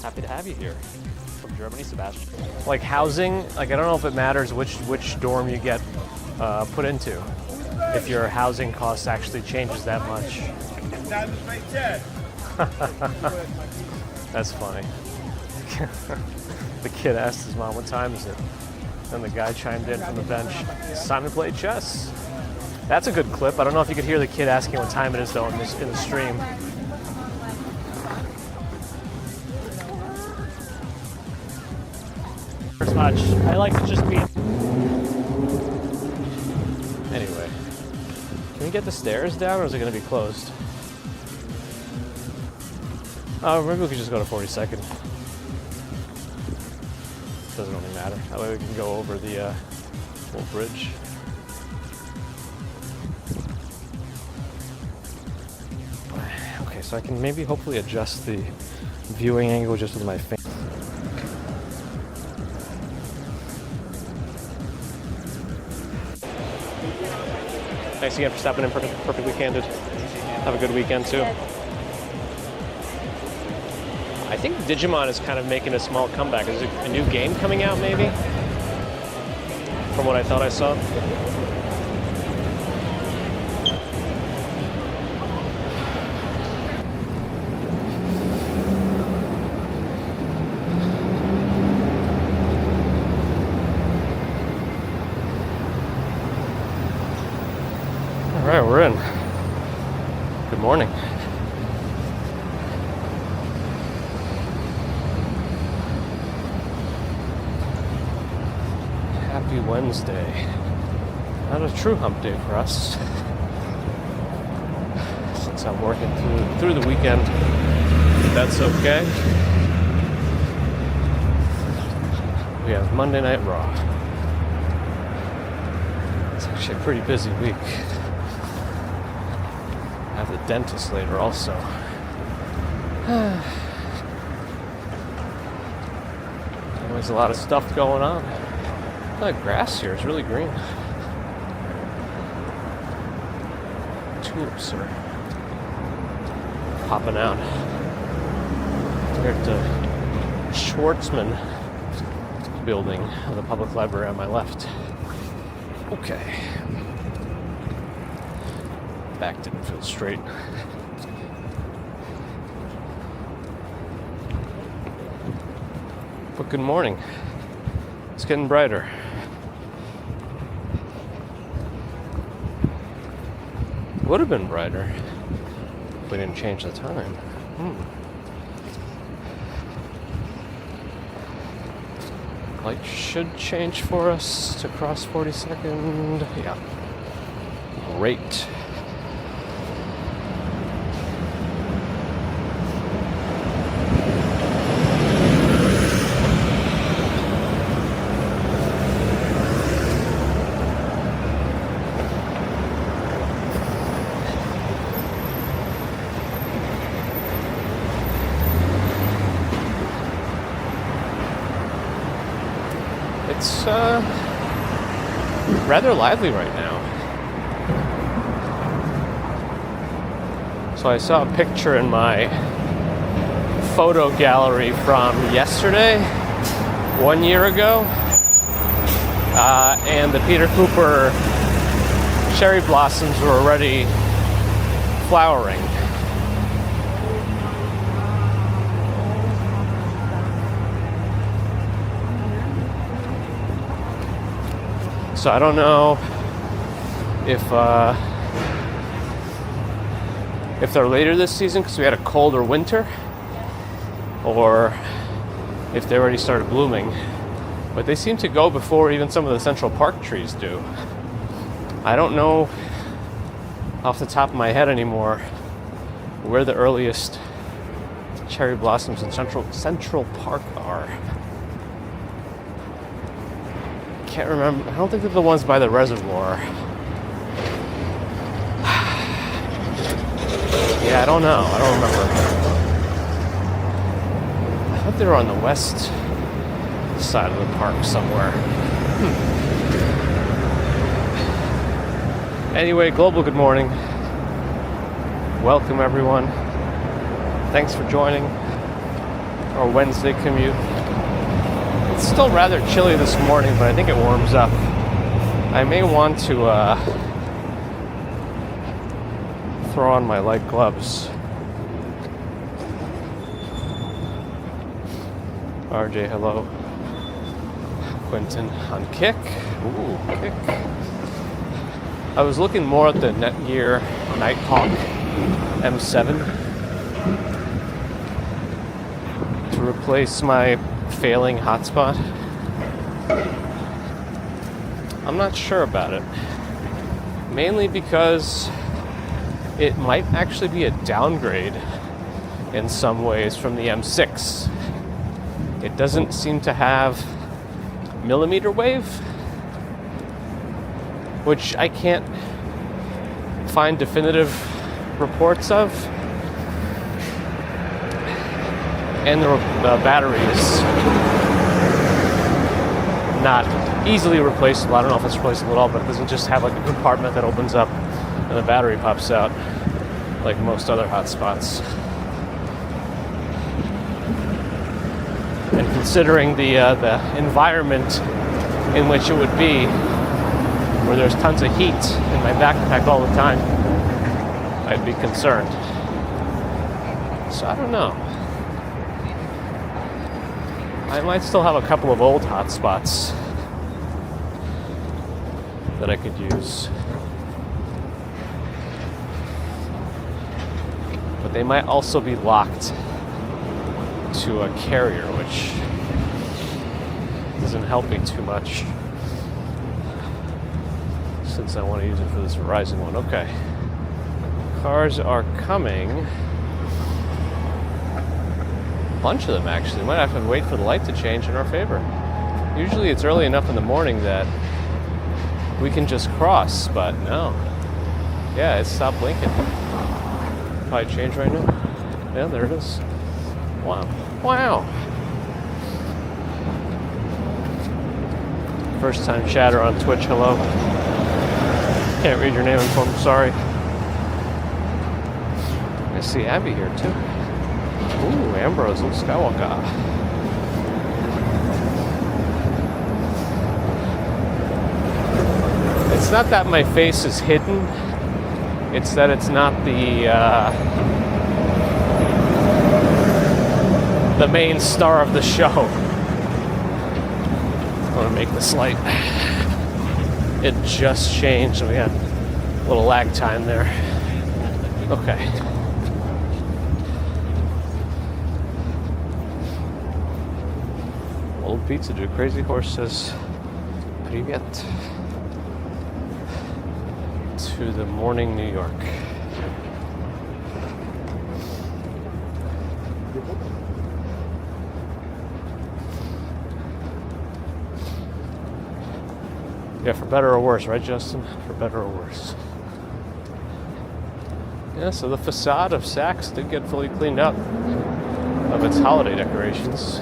Happy to have you here. From Germany, Sebastian. Like housing, like I don't know if it matters which dorm you get put into, if your housing cost actually changes that much. That's funny. The kid asked his mom, what time is it? And the guy chimed in from the bench, it's time to play chess. That's a good clip. I don't know if you could hear the kid asking what time it is though in the stream. As much. I like to just be. Anyway, can we get the stairs down, or is it going to be closed? Oh, maybe we could just go to 42nd. Doesn't really matter. That way we can go over the whole bridge. Okay, so I can maybe hopefully adjust the viewing angle just with my finger. Thanks again for stopping in. Perfectly Candid. Have a good weekend too. I think Digimon is kind of making a small comeback. Is a new game coming out maybe? From what I thought I saw. All right, we're in. Good morning. Happy Wednesday. Not a true hump day for us, since I'm working through the weekend. That's okay. We have Monday Night Raw. It's actually a pretty busy week. I have the dentist later also. Always a lot of stuff going on. The grass here is really green. Tulips are popping out. We're at the Schwartzman building of the public library on my left. Okay. Back didn't feel straight. But good morning. It's getting brighter. Would have been brighter if we didn't change the time. Light should change for us to cross 42nd. Yeah. Great. It's rather lively right now. So I saw a picture in my photo gallery from yesterday, 1 year ago, and the Peter Cooper cherry blossoms were already flowering. So I don't know if they're later this season because we had a colder winter, or if they already started blooming. But they seem to go before even some of the Central Park trees do. I don't know off the top of my head anymore where the earliest cherry blossoms in Central Park are. Can't remember. I don't think they're the ones by the reservoir. Yeah, I don't know. I don't remember. I thought they were on the west side of the park somewhere. Anyway, global good morning. Welcome everyone. Thanks for joining. or Wednesday commute. It's still rather chilly this morning, but I think it warms up. I may want to throw on my light gloves. RJ, hello. Quentin on Kick. Ooh, Kick. I was looking more at the Netgear Nighthawk M7 to replace my failing hotspot. I'm not sure about it. Mainly because it might actually be a downgrade in some ways from the M6. It doesn't seem to have millimeter wave, which I can't find definitive reports of. And the battery is not easily replaceable. I don't know if it's replaceable at all, but it doesn't just have like a compartment that opens up and the battery pops out like most other hotspots. And considering the environment in which it would be, where there's tons of heat in my backpack all the time, I'd be concerned. So I don't know. I might still have a couple of old hotspots that I could use. But they might also be locked to a carrier, which doesn't help me too much since I want to use it for this Verizon one. Okay. Cars are coming. A bunch of them, actually. Might have to wait for the light to change in our favor. Usually it's early enough in the morning that we can just cross, but no. Yeah, it stopped blinking. Probably change right now. Yeah, there it is. Wow. Wow. First time chatter on Twitch, hello. Can't read your name, I'm sorry. I see Abby here too. Ooh, Ambrose, Luke Skywalker. It's not that my face is hidden. It's that it's not the main star of the show. I want to make this light. It just changed, so we had a little lag time there. Okay. Old Pizza Dude, Crazy Horse says, Привет to the morning New York. Yeah, for better or worse, right, Justin? For better or worse. Yeah, so the facade of Saks did get fully cleaned up of its holiday decorations.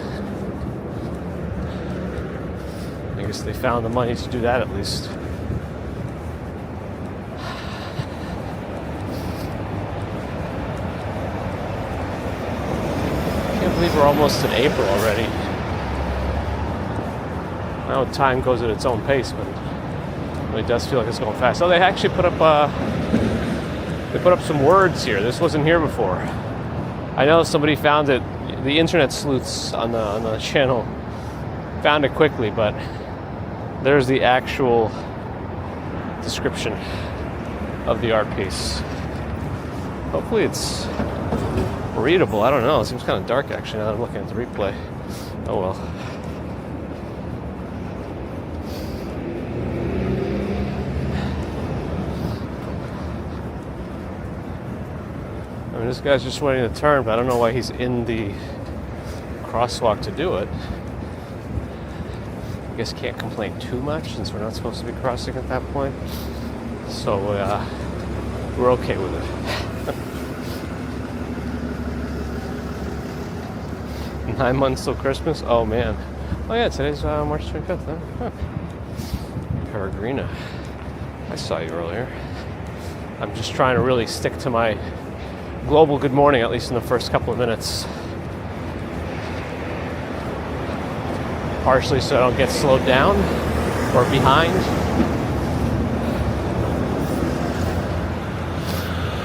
I guess they found the money to do that at least. I can't believe we're almost in April already. I know time goes at its own pace, but it does feel like it's going fast. Oh, they actually put up some words here. This wasn't here before. I know somebody found it. The internet sleuths on the channel found it quickly, but there's the actual description of the art piece. Hopefully it's readable. I don't know. It seems kind of dark actually now that I'm looking at the replay. Oh well. I mean, this guy's just waiting to turn, but I don't know why he's in the crosswalk to do it. I guess can't complain too much since we're not supposed to be crossing at that point. So we're okay with it. 9 months till Christmas? Oh man. Oh yeah, today's March 25th. Huh? Peregrina. I saw you earlier. I'm just trying to really stick to my global good morning, at least in the first couple of minutes. partially so I don't get slowed down or behind.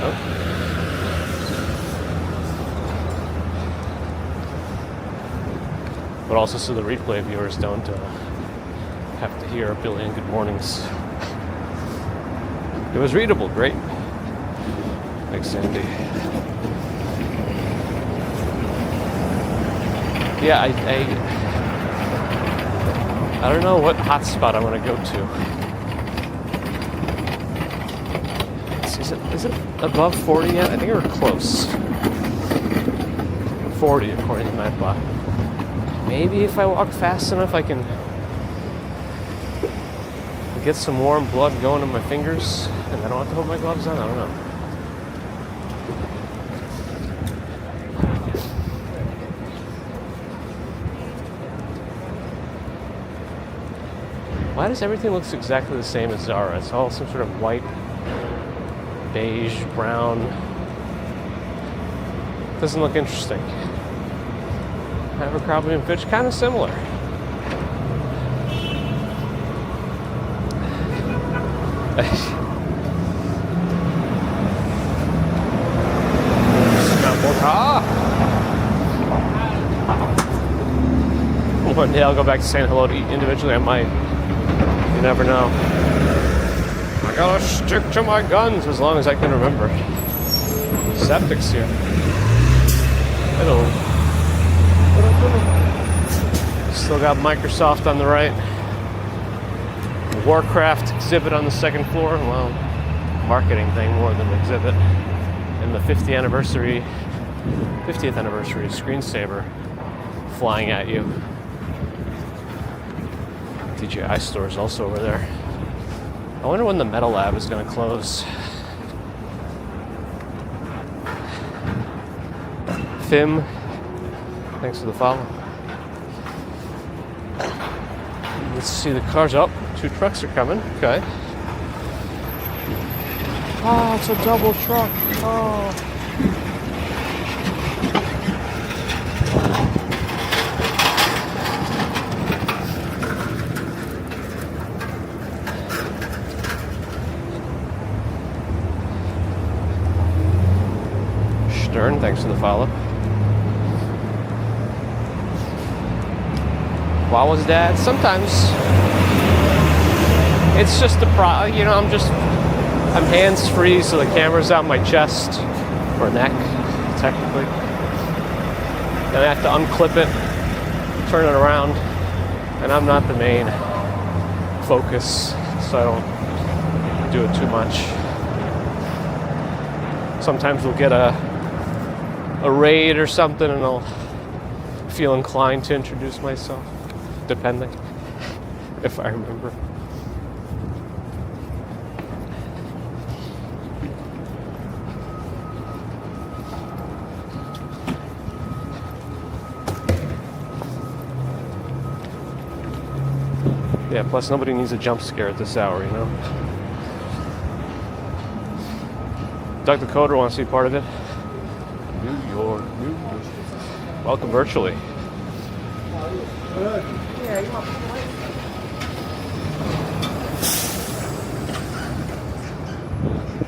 Oh. But also so the replay viewers don't have to hear a billion good mornings. It was readable, great. Thanks, Sandy. Yeah, I don't know what hotspot I want to go to. Is it above 40 yet? I think we're close. 40 according to MapBot. Maybe if I walk fast enough I can get some warm blood going in my fingers and I don't have to hold my gloves on. I don't know. Why does everything look exactly the same as Zara? It's all some sort of white, beige, brown. Doesn't look interesting. Abercrombie and Fitch, kind of similar. One day I'll go back to saying hello to each individually. I might. You never know. I gotta stick to my guns as long as I can remember. Septic's here. Hello. Still got Microsoft on the right. Warcraft exhibit on the second floor. Well, marketing thing more than an exhibit. And the 50th anniversary screensaver flying at you. DJI store is also over there. I wonder when the Metal Lab is going to close. Fim, thanks for the follow. Let's see the cars. Oh, 2 trucks are coming. Okay. Oh, it's a double truck. Oh. Stern, thanks for the follow. Wawa's dad. Sometimes it's just I'm hands-free, so the camera's out my chest or neck, technically. Then I have to unclip it, turn it around, and I'm not the main focus, so I don't do it too much. Sometimes we'll get a raid or something, and I'll feel inclined to introduce myself, depending, if I remember. Yeah, plus nobody needs a jump scare at this hour, you know? Doug the Coder wants to be part of it. New York. Welcome virtually.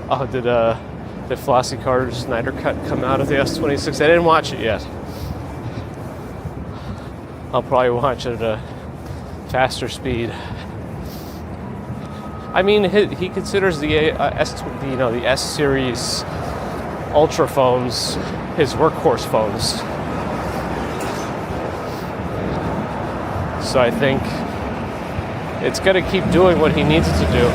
Oh, did Flossie Carter's Snyder Cut come out of the S26? I didn't watch it yet. I'll probably watch it at a faster speed. I mean, he considers the the S series Ultra phones his workhorse phones. So I think it's going to keep doing what he needs it to do.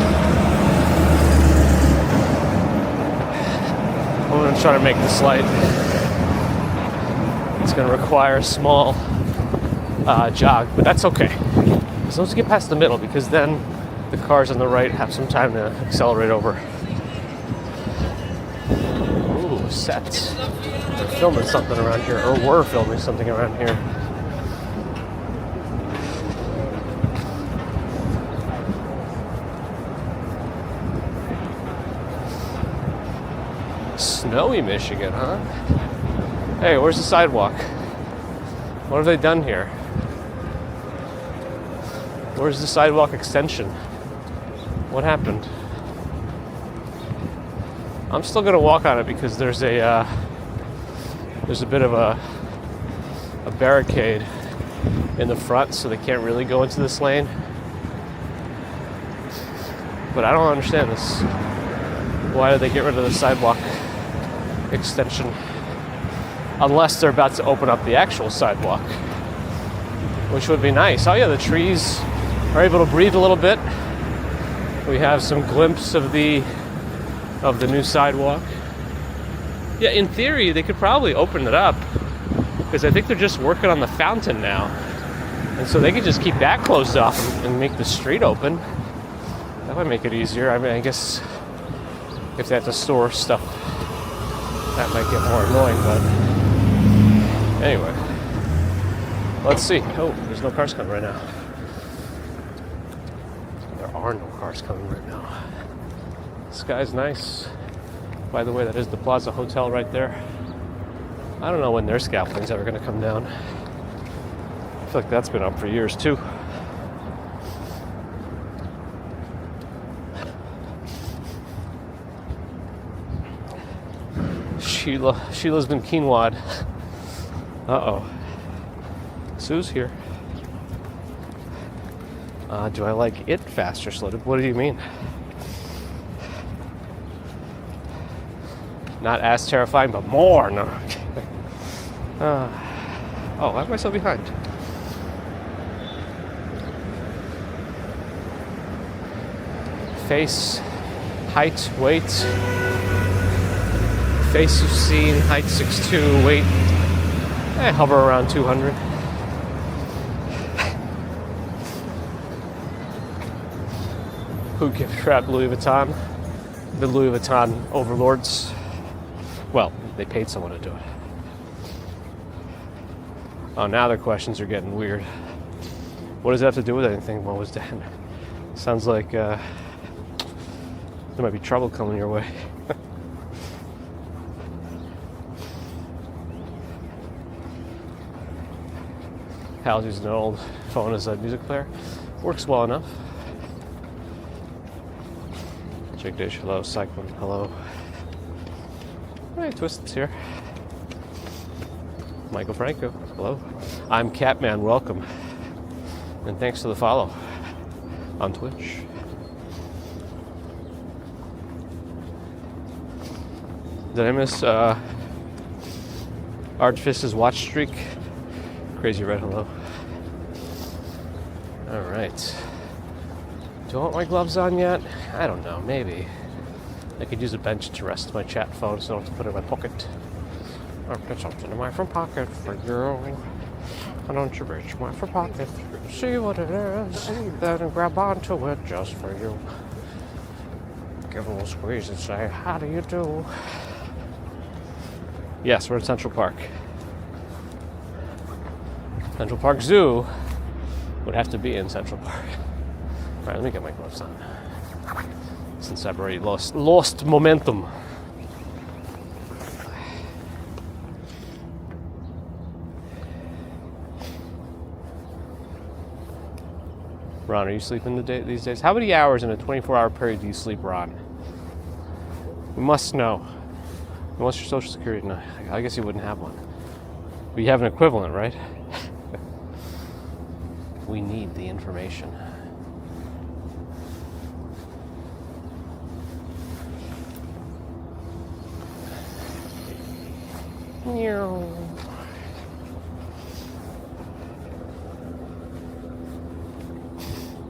I'm going to try to make this light. It's going to require a small jog, but that's okay. As long as we get past the middle, because then the cars on the right have some time to accelerate over. Ooh, sets. They're filming something around here, or were filming something around here. Snowy Michigan, huh? Hey, where's the sidewalk? What have they done here? Where's the sidewalk extension? What happened? I'm still gonna walk on it because there's a bit of a barricade in the front, so they can't really go into this lane. But I don't understand this. Why did they get rid of the sidewalk extension? Unless they're about to open up the actual sidewalk, which would be nice. Oh yeah, the trees are able to breathe a little bit. We have some glimpse of the new sidewalk. Yeah, in theory, they could probably open it up because I think they're just working on the fountain now. And so they could just keep that closed off and make the street open. That might make it easier. I mean, I guess if they have to store stuff, that might get more annoying, but anyway. Let's see. Oh, there's no cars coming right now. There are no cars coming right now. The sky's nice. By the way, that is the Plaza Hotel right there. I don't know when their scaffolding's ever going to come down. I feel like that's been up for years too. Sheila's been quinoa'd. Uh-oh. Sue's here. Do I like it fast or slow? What do you mean? Not as terrifying, but more. No. Oh, why am I so behind? Face, height, weight. Face you've seen, height 6'2", weight, hover around 200. Who gift wrapped Louis Vuitton? The Louis Vuitton overlords. Well, they paid someone to do it. Oh, now their questions are getting weird. What does it have to do with anything? What was that? Sounds like there might be trouble coming your way. Hal's using an old phone as a music player. Works well enough. Jake Dish, hello. Cyclone, hello. Hey, Twisted's here. Michael Franco, hello. I'm Catman, welcome. And thanks for the follow on Twitch. Did I miss Archfist's watch streak? Crazy Red, hello. Alright. Do I want my gloves on yet? I don't know, maybe. I could use a bench to rest my chat phone so I don't have to put it in my pocket. I'll put something in my front pocket for you. Why don't you reach my front pocket? See what it is. See that and grab onto it just for you. Give a little squeeze and say, how do you do? Yes, we're in Central Park. Central Park Zoo would have to be in Central Park. All right, let me get my gloves on. Since I've already lost momentum. Ron, are you sleeping these days? How many hours in a 24-hour period do you sleep, Ron? We must know. What's your social security? No, I guess you wouldn't have one. But you have an equivalent, right? We need the information.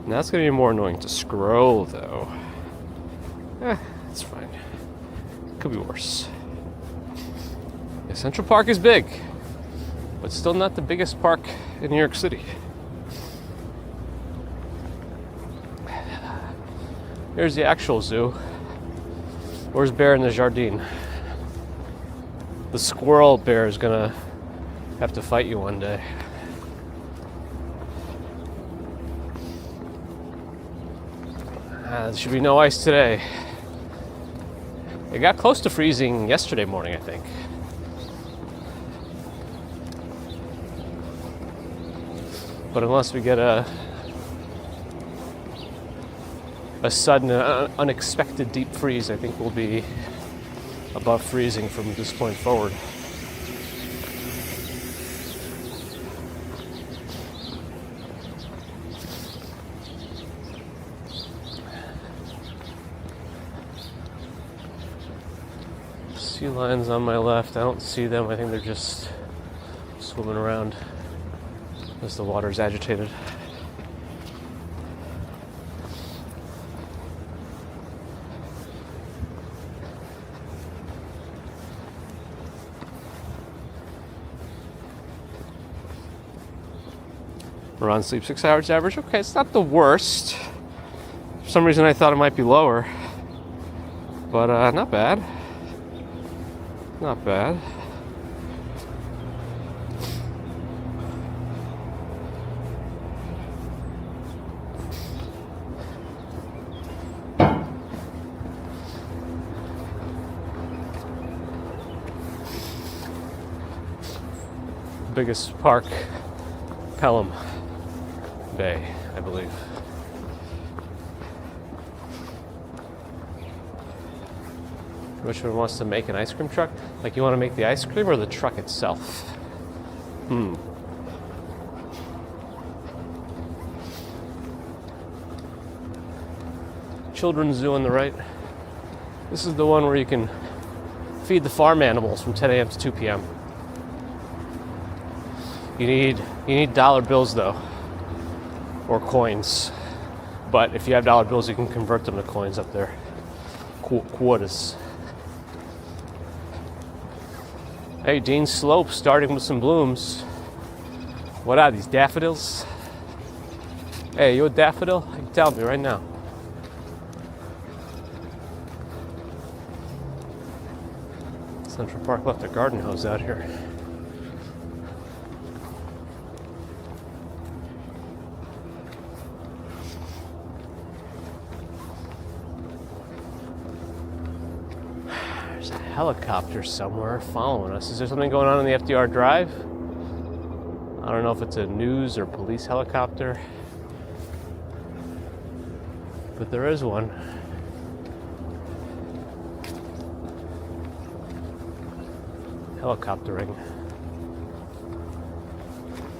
Now it's going to be more annoying to scroll, though. It's fine. Could be worse. Yeah, Central Park is big, but still not the biggest park in New York City. Here's the actual zoo. Where's Bear in the Jardin? The squirrel bear is gonna have to fight you one day. There should be no ice today. It got close to freezing yesterday morning, I think. But unless we get a a sudden, unexpected deep freeze, I think we'll be above freezing from this point forward. Sea lions on my left. I don't see them. I think they're just swimming around as the water's agitated. We're on sleep 6 hours average. Okay, it's not the worst. For some reason I thought it might be lower. But not bad. Not bad. Biggest park, Pelham Bay, I believe. Which one wants to make an ice cream truck? Like, you want to make the ice cream or the truck itself? Children's Zoo on the right. This is the one where you can feed the farm animals from 10 a.m. to 2 p.m. You need dollar bills though, or coins. But if you have dollar bills, you can convert them to coins up there. Quarters. Hey, Dean Slope starting with some blooms. What are these, daffodils? Hey, you a daffodil? You tell me right now. Central Park left a garden hose out here. There's a helicopter somewhere following us. Is there something going on the FDR Drive? I don't know if it's a news or police helicopter, but there is one. Helicoptering.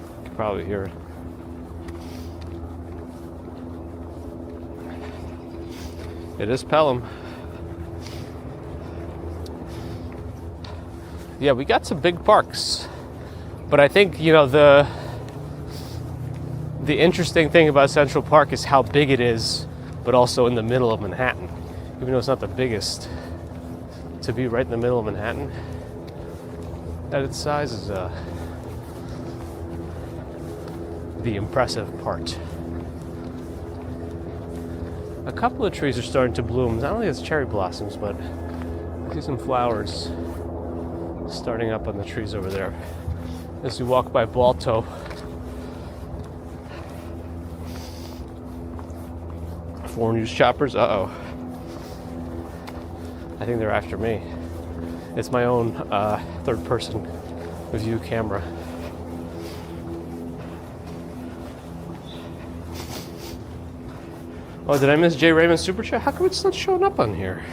You can probably hear it. It is Pelham. Yeah, we got some big parks. But I think, you know, the interesting thing about Central Park is how big it is, but also in the middle of Manhattan. Even though it's not the biggest, to be right in the middle of Manhattan at its size is the impressive part. A couple of trees are starting to bloom. Not only as cherry blossoms, but I see some flowers starting up on the trees over there. As we walk by Balto, foreign use choppers. Uh-oh. I think they're after me. It's my own third-person view camera. Oh, did I miss Jay Raymond's super chat? How come it's not showing up on here?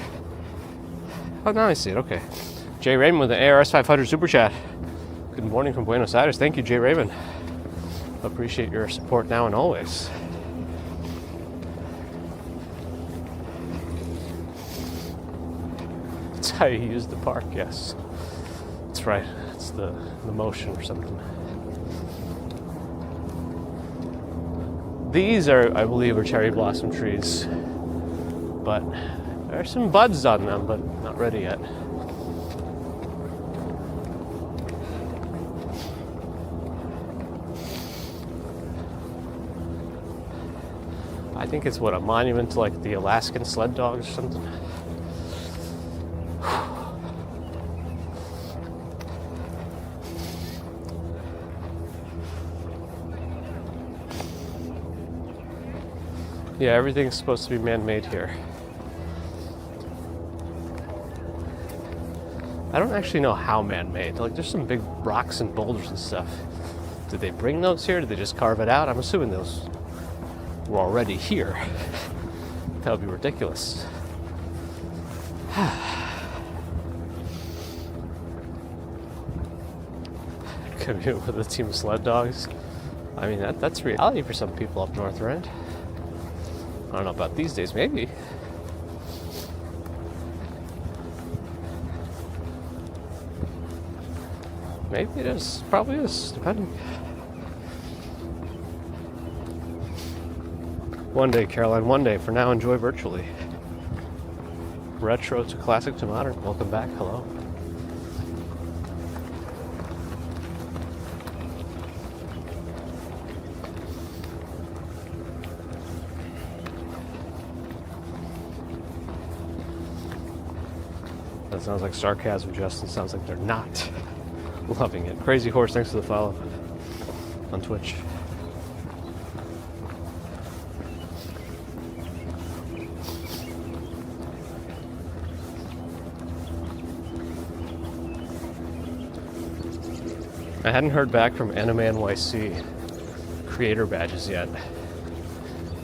Oh, now I see it. Okay. Jay Raymond with the ARS 500 super chat. Good morning from Buenos Aires. Thank you, Jay Raymond. Appreciate your support now and always. That's how you use the park, yes. That's right. It's the motion or something. These are, I believe, are cherry blossom trees. But there are some buds on them, but not ready yet. I think it's what, a monument to like the Alaskan sled dogs or something. Yeah, everything's supposed to be man-made here. I don't actually know how man-made. Like, there's some big rocks and boulders and stuff. Did they bring those here? Did they just carve it out? I'm assuming those were already here. That would be ridiculous. Commute with a team of sled dogs. I mean, that's reality for some people up north, right? I don't know about these days, maybe. Maybe it is, probably is, depending. One day, Caroline, one day. For now, enjoy virtually. Retro to classic to modern. Welcome back, hello. That sounds like sarcasm, Justin. Sounds like they're not loving it. Crazy Horse, thanks for the follow on Twitch. I hadn't heard back from Anime NYC creator badges yet.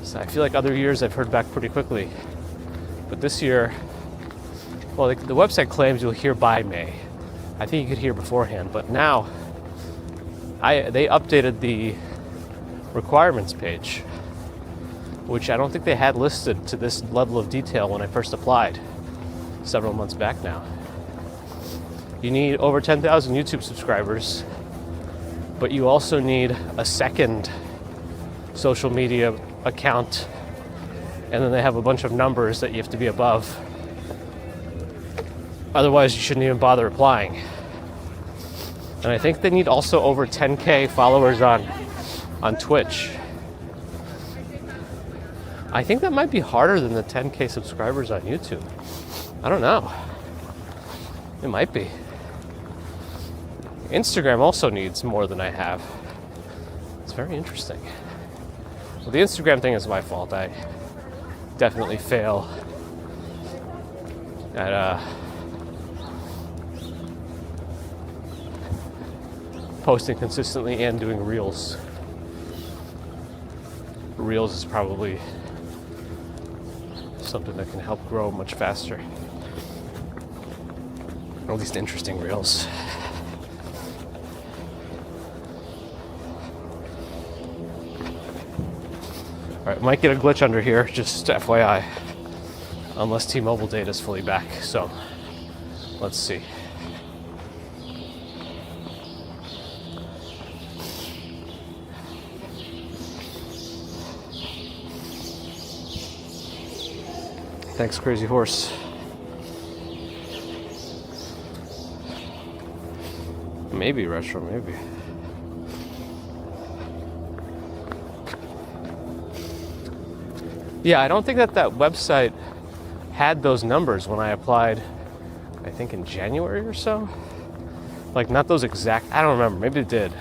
So I feel like other years I've heard back pretty quickly. But this year, well, the website claims you'll hear by May. I think you could hear beforehand, but now they updated the requirements page, which I don't think they had listed to this level of detail when I first applied several months back now. You need over 10,000 YouTube subscribers, but you also need a second social media account, and then they have a bunch of numbers that you have to be above. Otherwise, you shouldn't even bother applying. And I think they need also over 10K followers on Twitch. I think that might be harder than the 10K subscribers on YouTube. I don't know. It might be. Instagram also needs more than I have. It's very interesting. Well, the Instagram thing is my fault. I definitely fail at posting consistently and doing reels. Reels is probably something that can help grow much faster. Or at least interesting reels. Alright, might get a glitch under here, just FYI. Unless T-Mobile data is fully back, so let's see. Thanks, Crazy Horse. Maybe retro, maybe. Yeah, I don't think that website had those numbers when I applied, I think in January or so. Like, not those exact, I don't remember, maybe it did.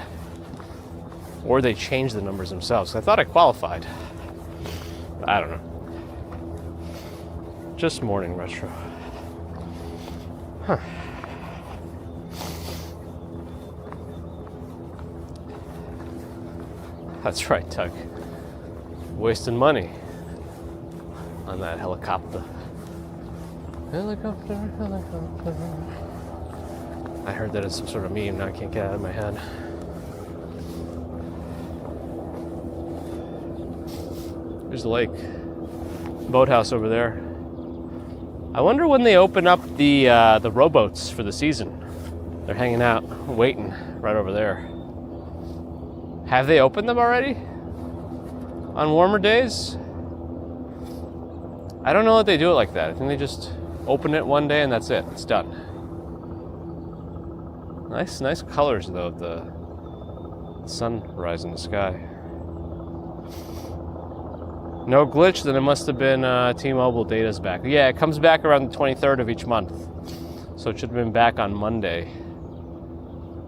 Or they changed the numbers themselves. I thought I qualified. But I don't know. Just morning retro. Huh. That's right, Tug. Wasting money on that helicopter. Helicopter, helicopter. I heard that it's some sort of meme, now I can't get it out of my head. There's the lake. Boathouse over there. I wonder when they open up the rowboats for the season. They're hanging out, waiting right over there. Have they opened them already? On warmer days? I don't know that they do it like that. I think they just open it one day and that's it. It's done. Nice colors though, the sunrise in the sky. No glitch, then it must have been T-Mobile data's back. Yeah, it comes back around the 23rd of each month. So it should have been back on Monday.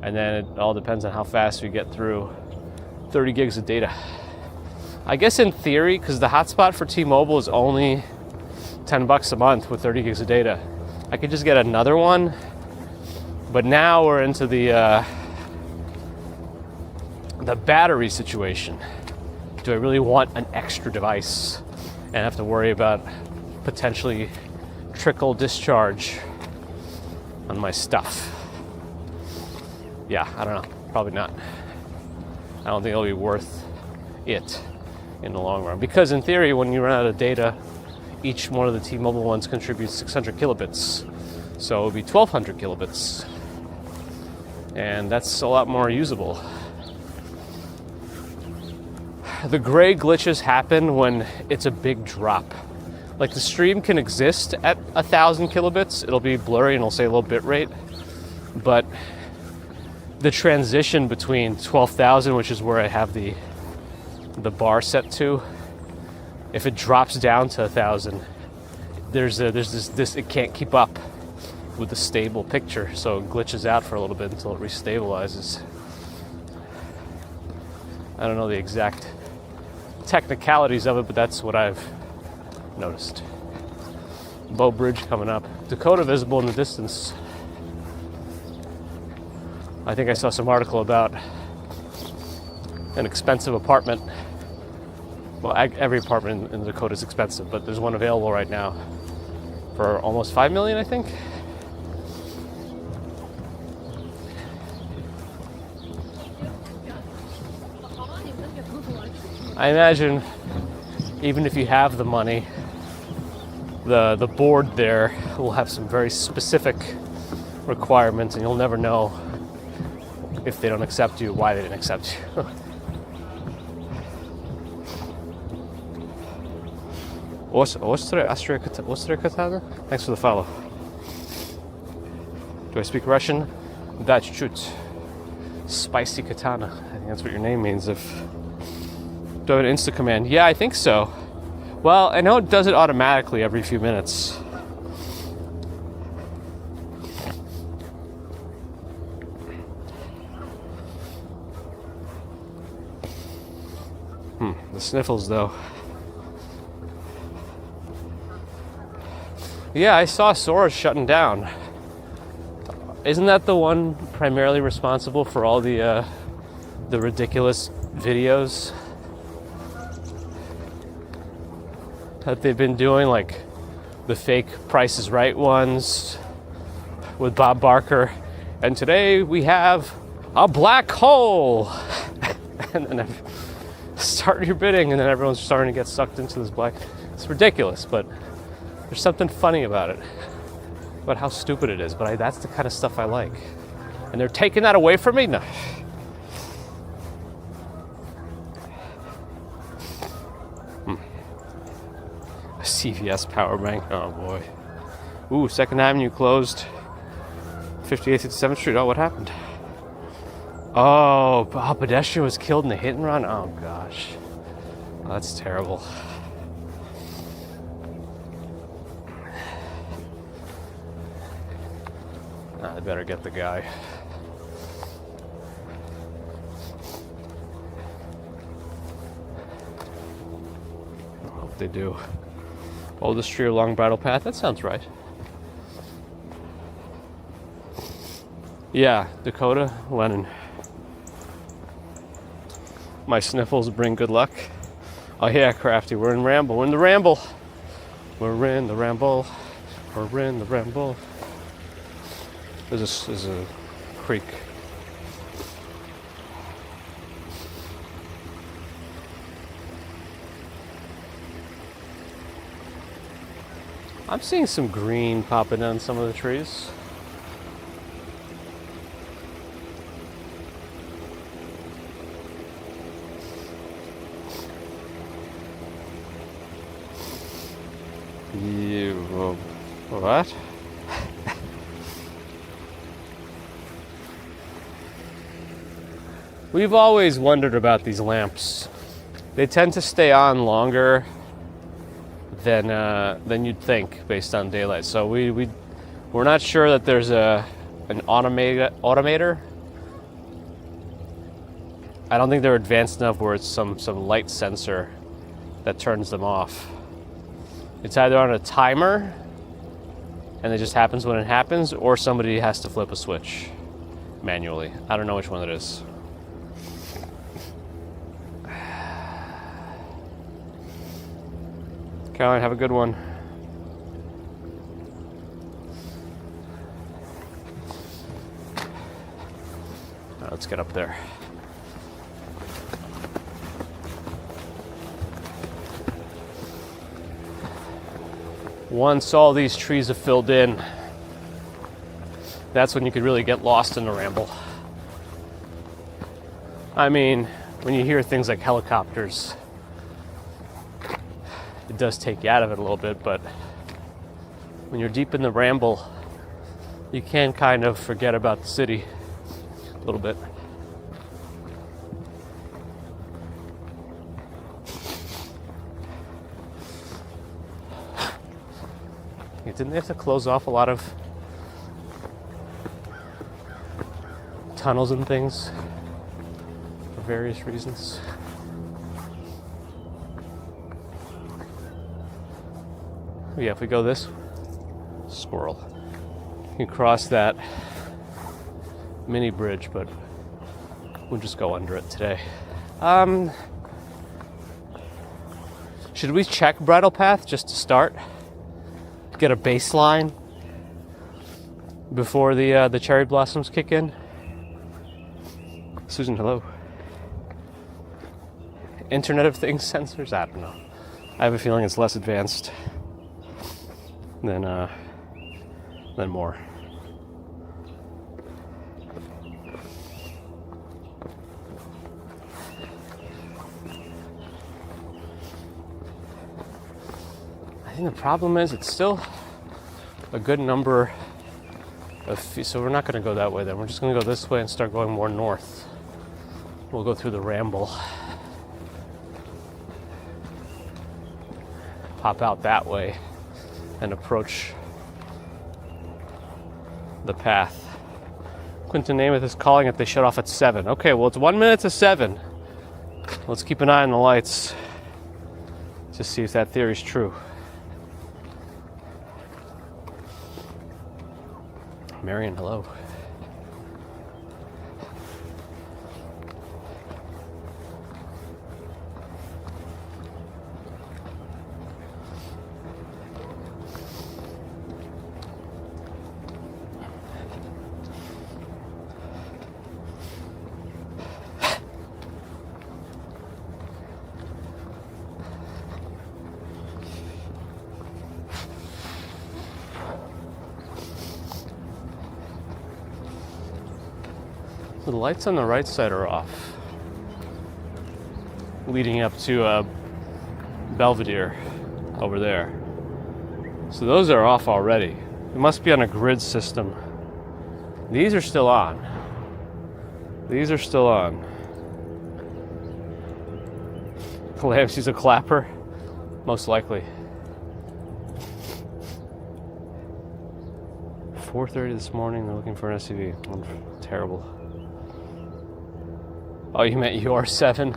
And then it all depends on how fast we get through 30 gigs of data. I guess in theory, because the hotspot for T-Mobile is only $10 a month with 30 gigs of data, I could just get another one. But now we're into the battery situation. Do I really want an extra device? and have to worry about potentially trickle discharge on my stuff. Yeah, I don't know. Probably not. I don't think it'll be worth it in the long run. Because in theory, when you run out of data, each one of the T-Mobile ones contributes 600 kilobits. So it would be 1200 kilobits. And that's a lot more usable. The gray glitches happen when it's a big drop. Like the stream can exist at 1000 kilobits. It'll be blurry and it'll say low bit rate. But the transition between 12,000, which is where I have the bar set to, if it drops down to 1,000, there's this it can't keep up with the stable picture, so it glitches out for a little bit until it restabilizes. I don't know the exact technicalities of it, but that's what I've noticed. Bow Bridge coming up. Dakota visible in the distance. I think I saw some article about an expensive apartment. Well, every apartment in Dakota is expensive, but there's one available right now for almost $5 million, I think. I imagine even if you have the money, the board there will have some very specific requirements, and you'll never know if they don't accept you, why they didn't accept you. Thanks for the follow. Do I speak Russian? That's chut. Spicy katana. I think that's what your name means. If do I have an Insta command? Yeah, I think so. Well, I know it does it automatically every few minutes. The sniffles, though. Yeah, I saw Sora's shutting down. Isn't that the one primarily responsible for all the ridiculous videos that they've been doing, like the fake Price is Right ones with Bob Barker? And today we have a black hole. And then start your bidding, and then everyone's starting to get sucked into this black. It's ridiculous, but there's something funny about it, about how stupid it is. But that's the kind of stuff I like. And they're taking that away from me? No. A CVS power bank. Oh boy. Ooh, 2nd Avenue closed. 58th and 7th Street. Oh, what happened? Oh, a pedestrian was killed in a hit and run? Oh gosh. Oh, that's terrible. I better get the guy. I hope they do. Oldest tree along Bridle Path. That sounds right. Yeah, Dakota, Lennon. My sniffles bring good luck. Oh yeah, Crafty, we're in Ramble. We're in the Ramble. We're in the Ramble. We're in the Ramble. There's a creek. I'm seeing some green popping on some of the trees. What? We've always wondered about these lamps. They tend to stay on longer than you'd think based on daylight. So we're not sure that there's an automator. I don't think they're advanced enough where it's some light sensor that turns them off. It's either on a timer and it just happens when it happens, or somebody has to flip a switch manually. I don't know which one it is. Caroline, have a good one. All right, let's get up there. Once all these trees have filled in, that's when you could really get lost in the Ramble. I mean, when you hear things like helicopters, it does take you out of it a little bit, but when you're deep in the Ramble, you can kind of forget about the city a little bit. Didn't they have to close off a lot of tunnels and things for various reasons? Yeah, if we go this squirrel, you can cross that mini bridge, but we'll just go under it today. Should we check bridle path just to start? Get a baseline before the cherry blossoms kick in. Susan, hello. Internet of Things sensors? I don't know. I have a feeling it's less advanced than more. I think the problem is it's still a good number of feet, so we're not going to go that way then. We're just going to go this way and start going more north. We'll go through the Ramble. Pop out that way and approach the path. Quentin Namath is calling it they shut off at 7. Okay, well it's 1 minute to 7. Let's keep an eye on the lights to see if that theory is true. Marion, hello. The lights on the right side are off, leading up to Belvedere over there. So those are off already. It must be on a grid system. These are still on. These are still on. Clamsy's a clapper? Most likely. 4:30 this morning, they're looking for an SUV. Terrible. Oh, you meant your 7?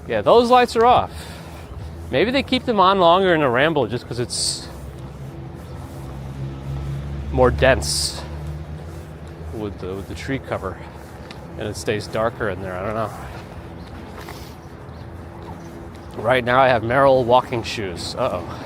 Yeah, those lights are off. Maybe they keep them on longer in a Ramble just because it's more dense with the tree cover, and it stays darker in there. I don't know. Right now I have Merrill walking shoes. Uh-oh.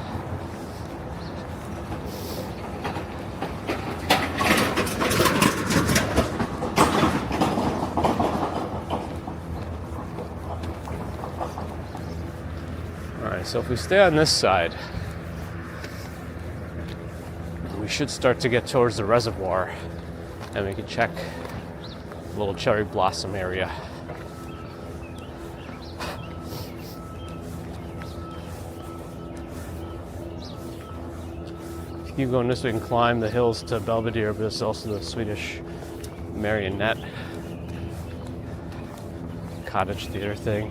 So if we stay on this side, we should start to get towards the reservoir, and we can check the little cherry blossom area. If you keep going this way, we can climb the hills to Belvedere, but there's also the Swedish marionette cottage theater thing.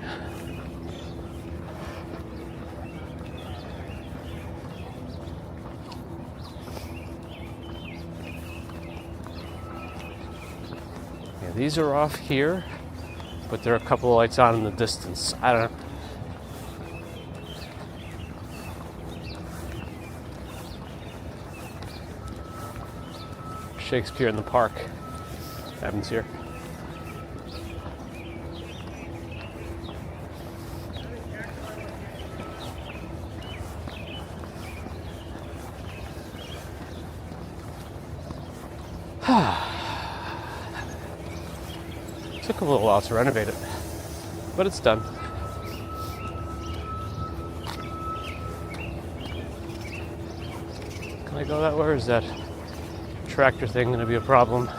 These are off here, but there are a couple of lights on in the distance. I don't know. Shakespeare in the Park happens here. Took a little while to renovate it, but it's done. Can I go that way, or is that tractor thing going to be a problem?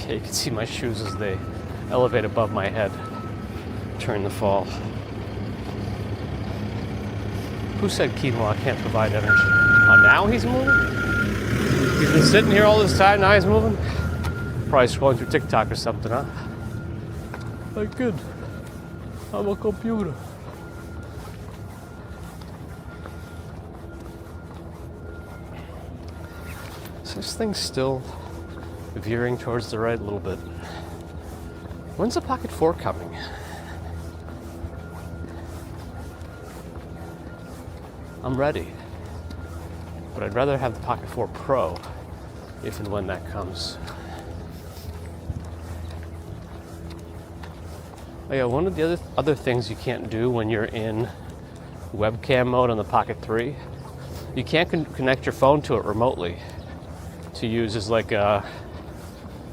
Yeah, you can see my shoes as they elevate above my head during the fall. Who said quinoa can't provide energy? Oh, now he's moving? He's been sitting here all this time, now he's moving? Probably scrolling through TikTok or something, huh? Like, good. I'm a computer. So this thing's still veering towards the right a little bit. When's the Pocket 4 coming? I'm ready. But I'd rather have the Pocket 4 Pro if and when that comes. Oh yeah, one of the other things you can't do when you're in webcam mode on the Pocket 3, you can't connect your phone to it remotely to use as like a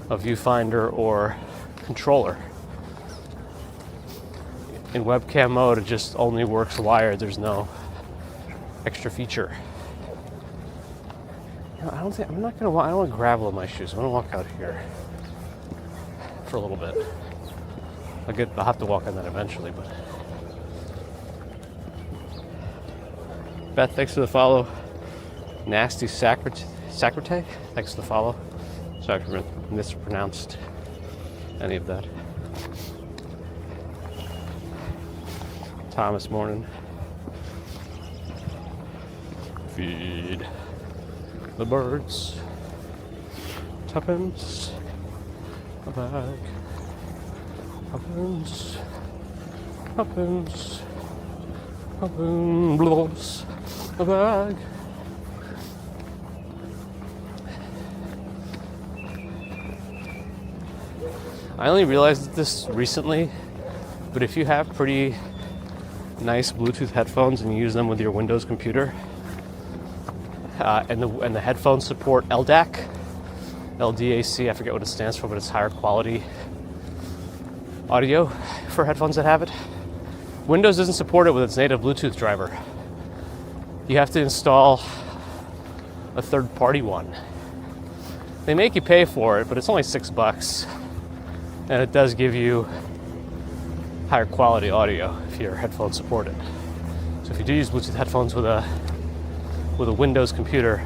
viewfinder or controller. In webcam mode, it just only works wired. There's no extra feature. I don't want gravel in my shoes. I'm gonna walk out here for a little bit. I'll have to walk on that eventually, but. Beth, thanks for the follow. Nasty Sacrate, thanks for the follow. Sorry if I mispronounced any of that. Thomas, morning. Feed the birds. Tuppence a bag. Tuppence. Tuppence. Tuppence a bag. I only realized this recently, but if you have pretty nice Bluetooth headphones and you use them with your Windows computer, and the headphones support LDAC, LDAC, I forget what it stands for, but it's higher quality audio for headphones that have it. Windows doesn't support it with its native Bluetooth driver. You have to install a third-party one. They make you pay for it, but it's only $6. And it does give you higher quality audio if your headphones support it. So if you do use Bluetooth headphones with a Windows computer,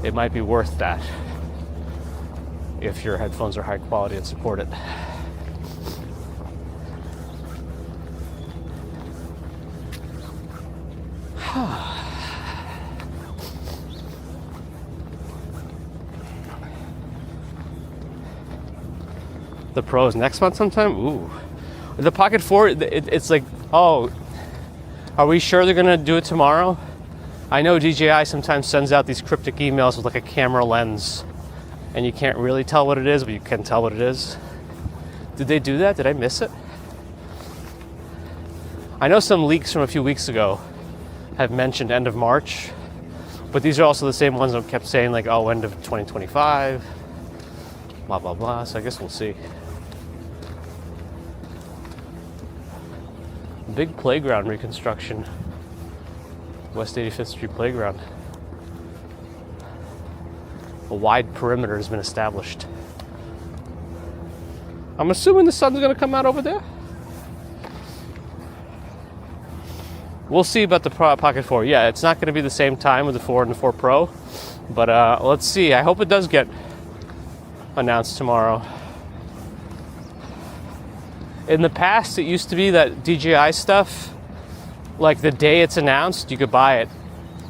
it might be worth that if your headphones are high quality and support it. The Pros next month sometime? Ooh. The Pocket 4, it's like, oh, are we sure they're gonna do it tomorrow? I know DJI sometimes sends out these cryptic emails with like a camera lens and you can't really tell what it is, but you can tell what it is. Did they do that? Did I miss it? I know some leaks from a few weeks ago have mentioned end of March, but these are also the same ones that kept saying like, oh, end of 2025, blah, blah, blah. So I guess we'll see. Big playground reconstruction. West 85th Street playground. A wide perimeter has been established. I'm assuming the sun's gonna come out over there. We'll see about the Pocket 4. Yeah, it's not gonna be the same time with the 4 and the 4 Pro, but let's see. I hope it does get announced tomorrow. In the past, it used to be that DJI stuff, like the day it's announced, you could buy it.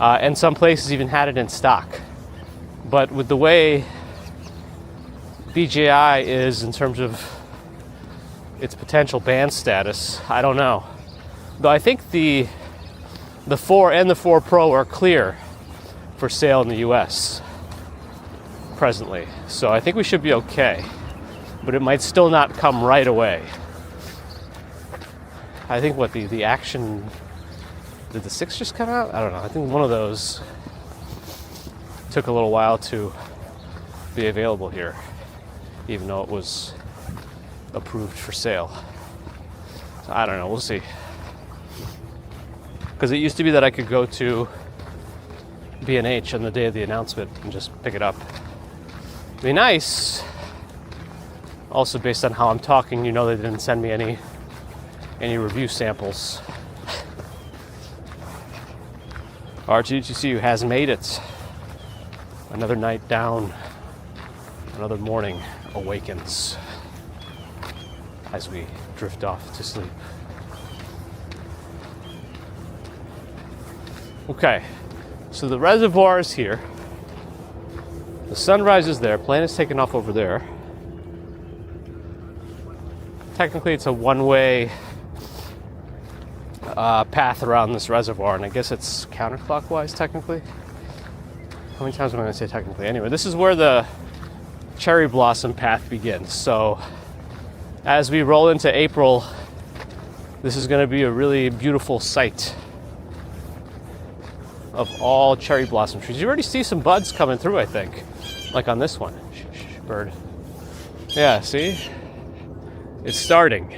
And some places even had it in stock. But with the way DJI is in terms of its potential ban status, I don't know. Though I think the 4 and the 4 Pro are clear for sale in the US presently. So I think we should be okay. But it might still not come right away. I think what the action, did the 6 just come out? I don't know. I think one of those took a little while to be available here, even though it was approved for sale. So I don't know, we'll see. Because it used to be that I could go to B&H on the day of the announcement and just pick it up. It'd be nice. Also, based on how I'm talking, you know they didn't send me any review samples. R2GCU has made it. Another night down, another morning awakens as we drift off to sleep. Okay, so the reservoir is here. The sunrise is there. Plane is taking off over there. Technically, it's a one-way path around this reservoir, and I guess it's counterclockwise, technically. How many times am I going to say technically? Anyway, this is where the cherry blossom path begins. So as we roll into April, this is going to be a really beautiful sight of all cherry blossom trees. You already see some buds coming through, I think. Like on this one. Shh, bird. Yeah, see? It's starting.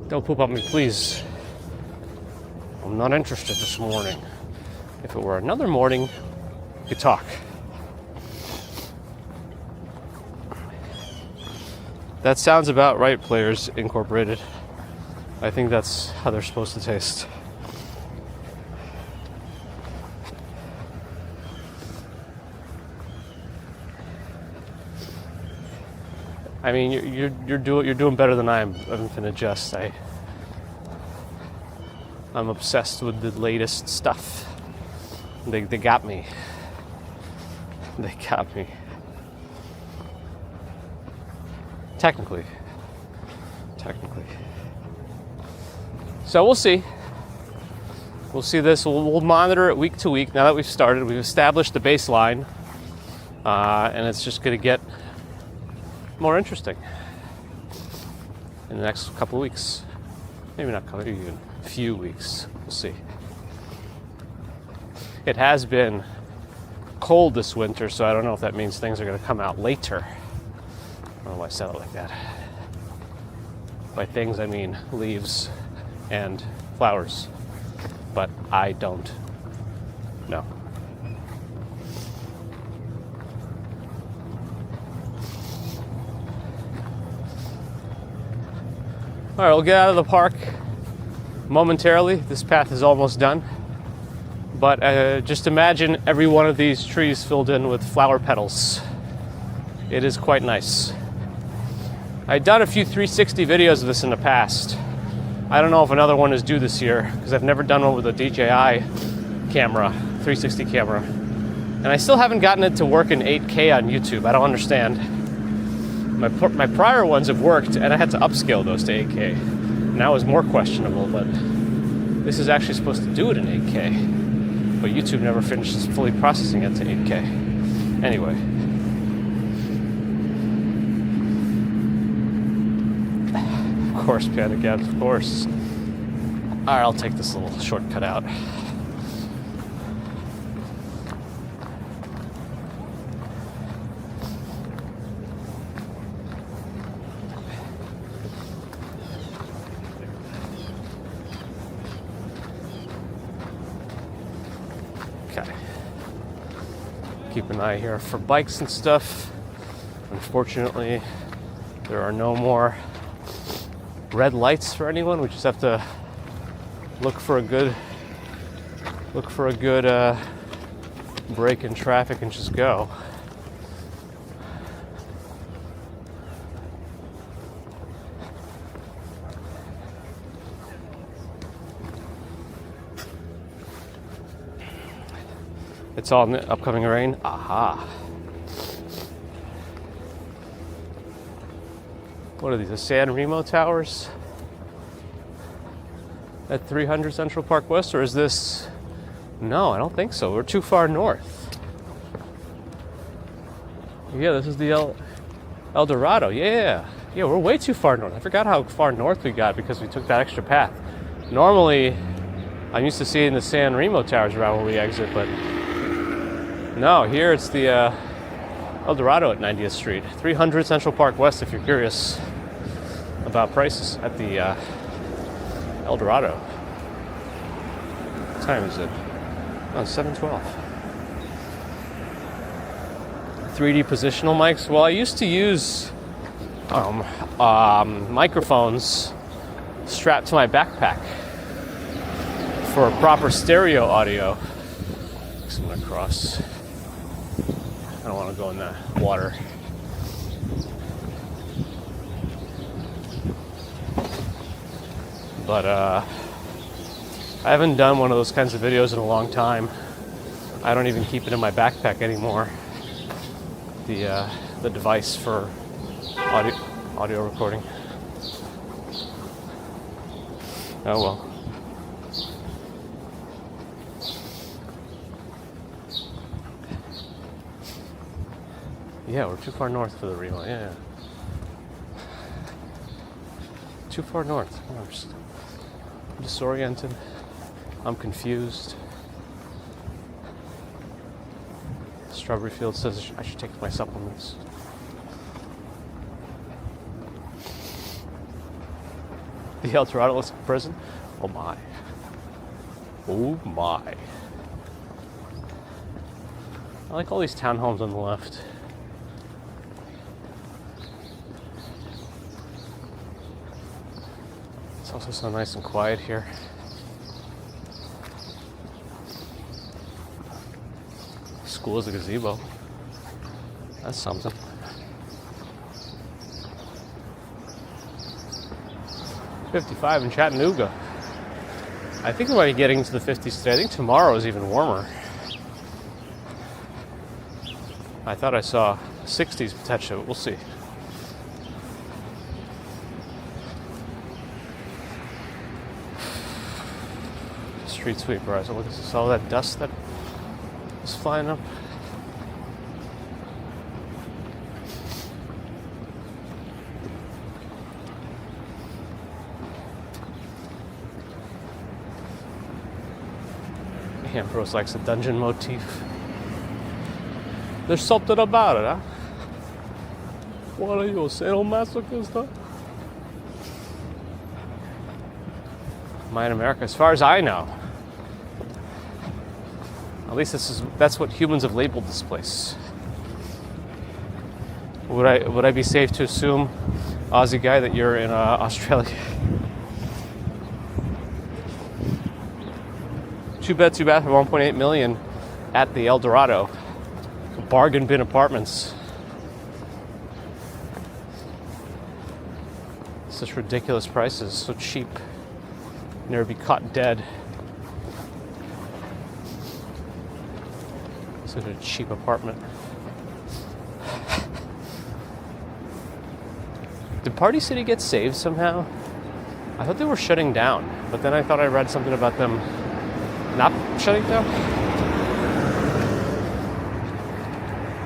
Don't poop on me, please. I'm not interested this morning. If it were another morning, we could talk. That sounds about right, Players Incorporated. I think that's how they're supposed to taste. I mean, you're doing better than I'm gonna just. I'm obsessed with the latest stuff. They got me. They got me. Technically. So we'll see. We'll see this. We'll monitor it week to week. Now that we've started, we've established the baseline, and it's just going to get more interesting in the next couple of weeks. Maybe not couple, even a few weeks. We'll see. It has been cold this winter, so I don't know if that means things are going to come out later. I don't know why I said it like that. By things, I mean leaves and flowers. But I don't know. All right, we'll get out of the park momentarily. This path is almost done. But just imagine every one of these trees filled in with flower petals. It is quite nice. I've done a few 360 videos of this in the past. I don't know if another one is due this year, because I've never done one with a DJI camera, 360 camera. And I still haven't gotten it to work in 8K on YouTube. I don't understand. My prior ones have worked, and I had to upscale those to 8K. And that was more questionable, but this is actually supposed to do it in 8K. But YouTube never finishes fully processing it to 8K. Anyway. Of course, Panic Gaps, of course. Alright, I'll take this little shortcut out. Okay. Keep an eye here for bikes and stuff. Unfortunately, there are no more red lights for anyone. We just have to look for a good break in traffic and just go. It's all in the upcoming rain. Aha. What are these, the San Remo Towers at 300 Central Park West, or is this? No, I don't think so. We're too far north. Yeah, this is the El Dorado. Yeah. Yeah, we're way too far north. I forgot how far north we got because we took that extra path. Normally, I'm used to seeing the San Remo towers around where we exit, but no, here it's the El Dorado at 90th Street. 300 Central Park West if you're curious about prices at the El Dorado. What time is it? Oh, 7:12. 3D positional mics. Well, I used to use microphones strapped to my backpack for proper stereo audio. I'm gonna cross. I don't want to go in the water. But I haven't done one of those kinds of videos in a long time. I don't even keep it in my backpack anymore. The device for audio recording. Oh well. Yeah, we're too far north for the Remo. Yeah. Too far north. I'm disoriented. I'm confused. Strawberry Field says I should take my supplements. The El Dorado looks like a prison. Oh my. Oh my. I like all these townhomes on the left. It's also so nice and quiet here. School is a gazebo. That's something. .55 in Chattanooga. I think we might be getting to the 50s today. I think tomorrow is even warmer. I thought I saw 60s potential. We'll see. Street sweeper. So look at this, all that dust that is flying up. Ambrose likes a dungeon motif. There's something about it, huh? What are you, a sadomasochist, huh? Am I in America? As far as I know. At least that's what humans have labeled this place. Would I be safe to assume, Aussie guy, that you're in Australia? Two bed, two bath for $1.8 million at the El Dorado. Bargain bin apartments. Such ridiculous prices, so cheap. Never be caught dead. Such a cheap apartment. Did Party City get saved somehow? I thought they were shutting down, but then I thought I read something about them not shutting down.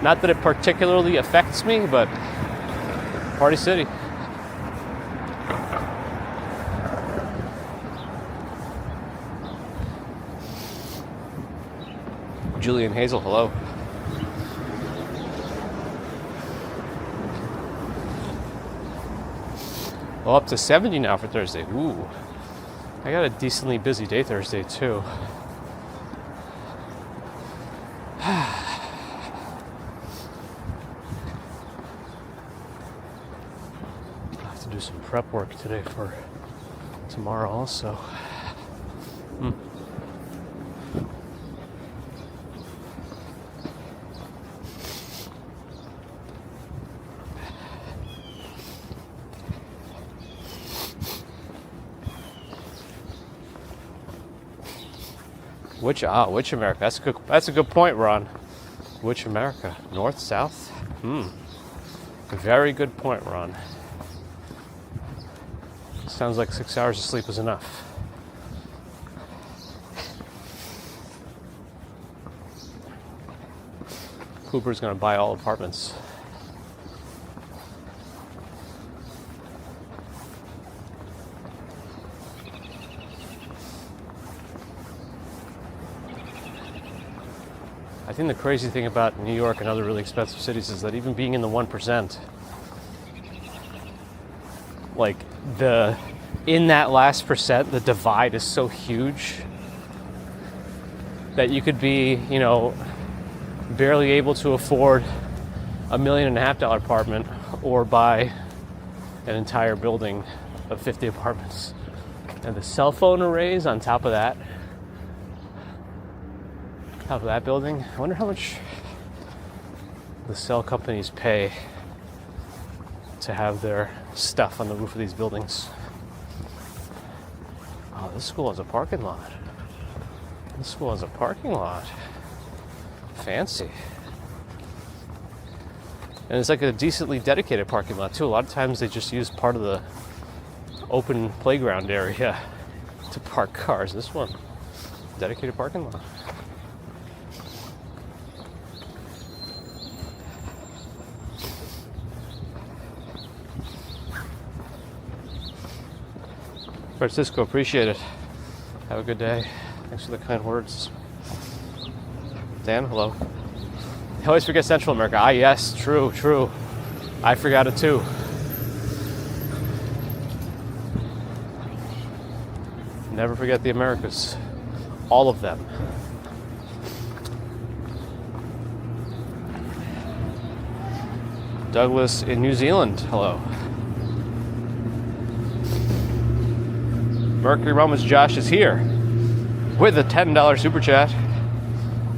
Not that it particularly affects me, but Party City. Julian Hazel, hello. Well, up to 70 now for Thursday. Ooh. I got a decently busy day Thursday, too. Do some prep work today for tomorrow also. Which America? That's a good point, Ron. Which America? North, south? Very good point, Ron. Sounds like 6 hours of sleep is enough. Cooper's gonna buy all apartments. I think the crazy thing about New York and other really expensive cities is that even being in the 1%, like in that last percent, the divide is so huge that you could be, barely able to afford $1.5 million apartment or buy an entire building of 50 apartments. And the cell phone arrays on top of that building, I wonder how much the cell companies pay to have their stuff on the roof of these buildings. Oh, this school has a parking lot. Fancy. And it's like a decently dedicated parking lot too. A lot of times they just use part of the open playground area to park cars. This one, dedicated parking lot. Francisco, appreciate it. Have a good day. Thanks for the kind words. Dan, hello. I always forget Central America. Ah, yes, true. I forgot it too. Never forget the Americas. All of them. Douglas in New Zealand, hello. Mercury Moments Josh is here with a $10 super chat.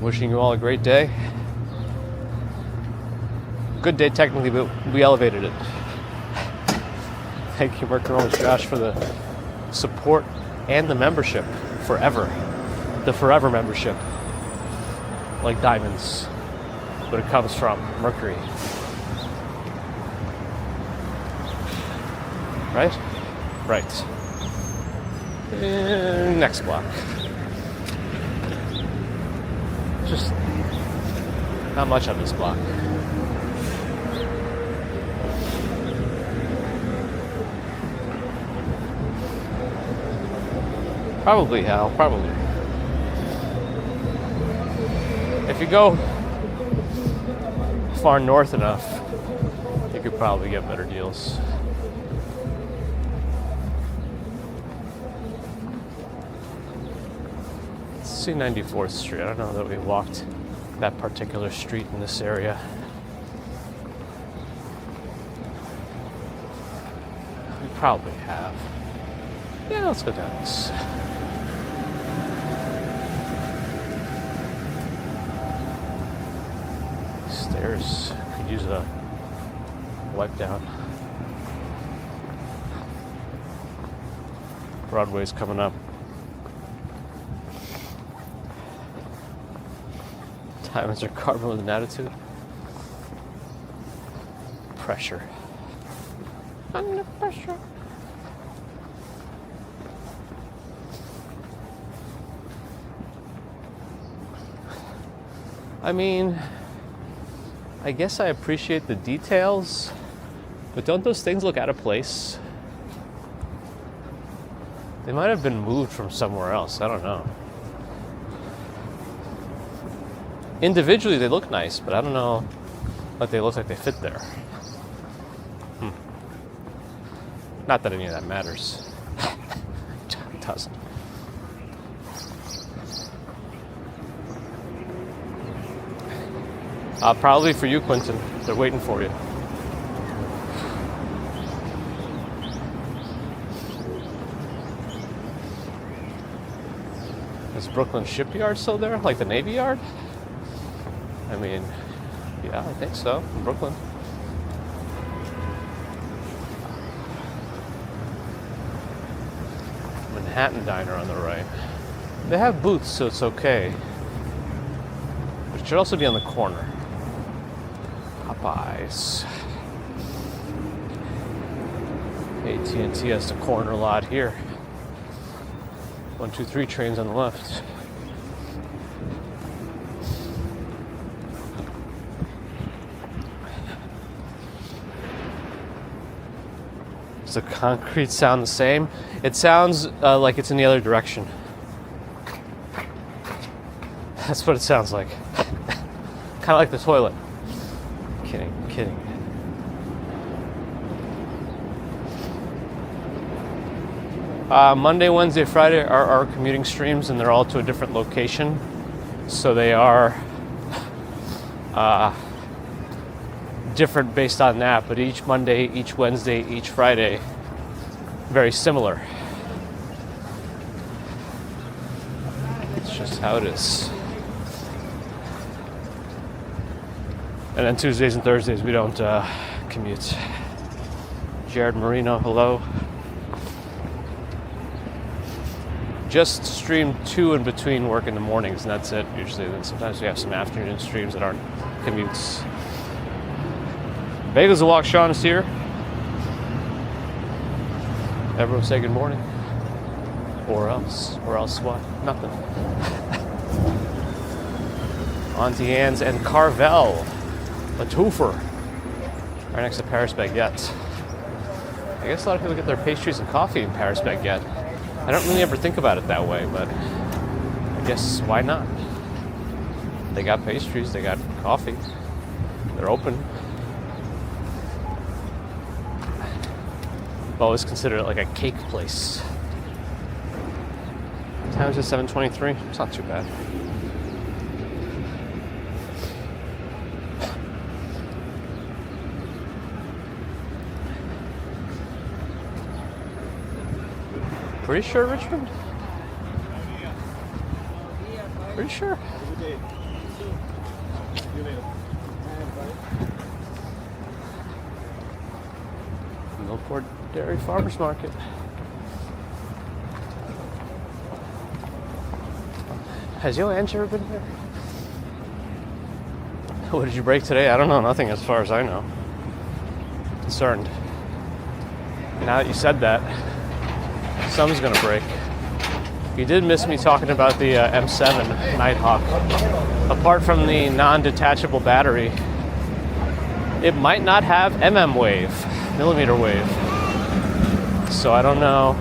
Wishing you all a great day. Good day technically, but we elevated it. Thank you, Mercury Moments Josh, for the support and the membership forever. The forever membership. Like diamonds. But it comes from Mercury. Right? Right. Next block. Just not much on this block. Probably, Hal. Probably. If you go far north enough, you could probably get better deals. See 94th Street. I don't know that we walked that particular street in this area. We probably have. Yeah, let's go down this. Stairs could use a wipe down. Broadway's coming up. Diamonds are carbon with an attitude. Pressure. Under pressure. I mean, I guess I appreciate the details, but don't those things look out of place? They might have been moved from somewhere else. I don't know. Individually, they look nice, but I don't know that they look like they fit there. Not that any of that matters. It doesn't. Probably for you, Quentin. They're waiting for you. Is Brooklyn Shipyard still there? Like the Navy Yard? I mean, yeah, I think so. In Brooklyn. Manhattan Diner on the right. They have booths, so it's okay. But it should also be on the corner. Popeyes. AT&T has the corner lot here. 123 trains on the left. Does the concrete sound the same? It sounds like it's in the other direction. That's what it sounds like. Kind of like the toilet. Kidding. Monday, Wednesday, Friday are our commuting streams, and they're all to a different location. So they are different based on that, but each Monday, each Wednesday, each Friday, very similar. It's just how it is. And then Tuesdays and Thursdays we don't commute. Jared Marino, hello. Just stream 2 in between work in the mornings, and that's it usually. Then sometimes we have some afternoon streams that aren't commutes. Bagels a walk, Sean is here. Everyone say good morning. Or else what? Nothing. Auntie Anne's and Carvel. A twofer. Right next to Paris Baguette. I guess a lot of people get their pastries and coffee in Paris Baguette. I don't really ever think about it that way, but I guess why not? They got pastries, they got coffee. They're open. I've always considered it like a cake place. What time is it? 7:23? It's not too bad. Pretty sure, Richmond? Pretty sure. Millport Dairy Farmers Market. Has Yo Anch ever been here? What did you break today? I don't know. Nothing as far as I know. Concerned. Now that you said that, something's gonna break. You did miss me talking about the M7 Nighthawk. Apart from the non-detachable battery, it might not have millimeter wave. So I don't know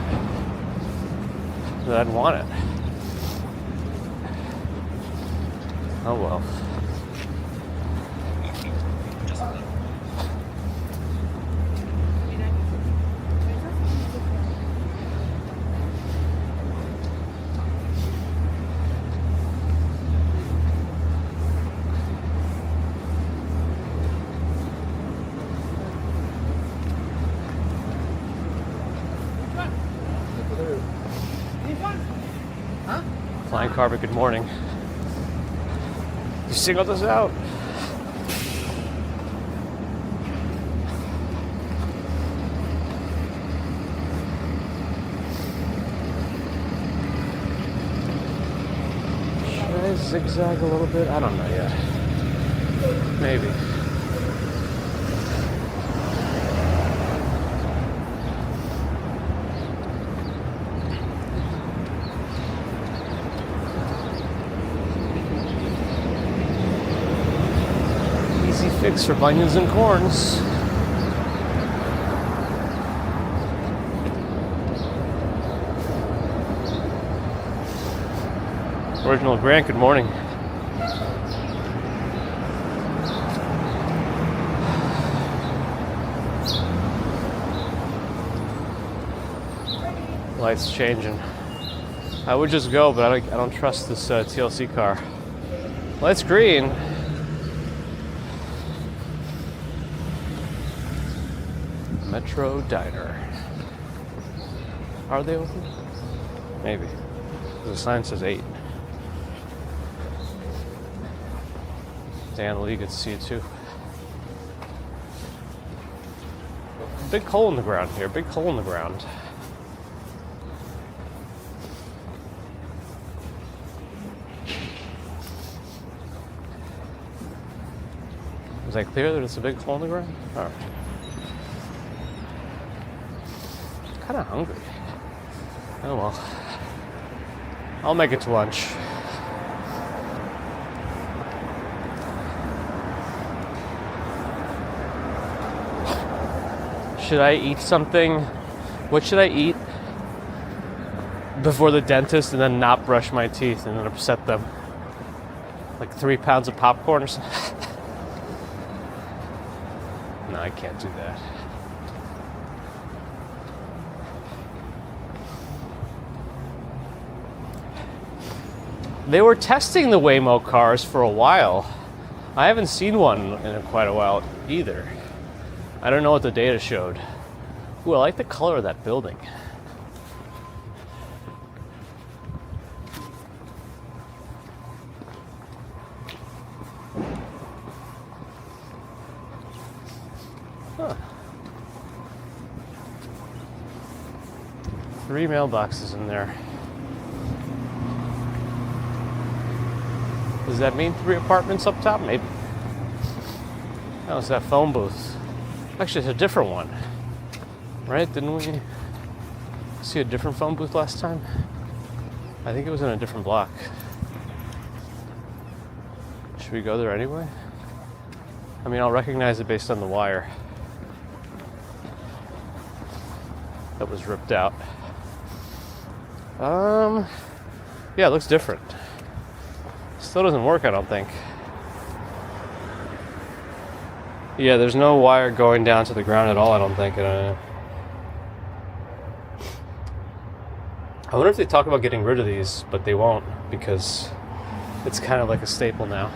that I'd want it. Oh well. Flying Carpet, good morning. You singled us out. Should I zigzag a little bit? I don't know yet. Maybe. Fix for bunions and corns. Original Grant, good morning. Lights changing. I would just go, but I don't trust this TLC car. Lights green. Metro Diner. Are they open? Maybe. The sign says 8. Dan Lee, good to see you too. Big hole in the ground here. Big hole in the ground. Is that clear that it's a big hole in the ground? All right. Kind of hungry. Oh well. I'll make it to lunch. Should I eat something? What should I eat before the dentist and then not brush my teeth and then upset them? Like 3 pounds of popcorn or something. No, I can't do that. They were testing the Waymo cars for a while. I haven't seen one in quite a while either. I don't know what the data showed. Ooh, I like the color of that building. Huh. 3 mailboxes in there. Does that mean 3 apartments up top? Maybe. Oh, it's that phone booth. Actually, it's a different one. Right? Didn't we see a different phone booth last time? I think it was in a different block. Should we go there anyway? I mean, I'll recognize it based on the wire that was ripped out. Yeah, it looks different. Still doesn't work, I don't think. Yeah, there's no wire going down to the ground at all, I don't think. I wonder if they talk about getting rid of these, but they won't because it's kind of like a staple now.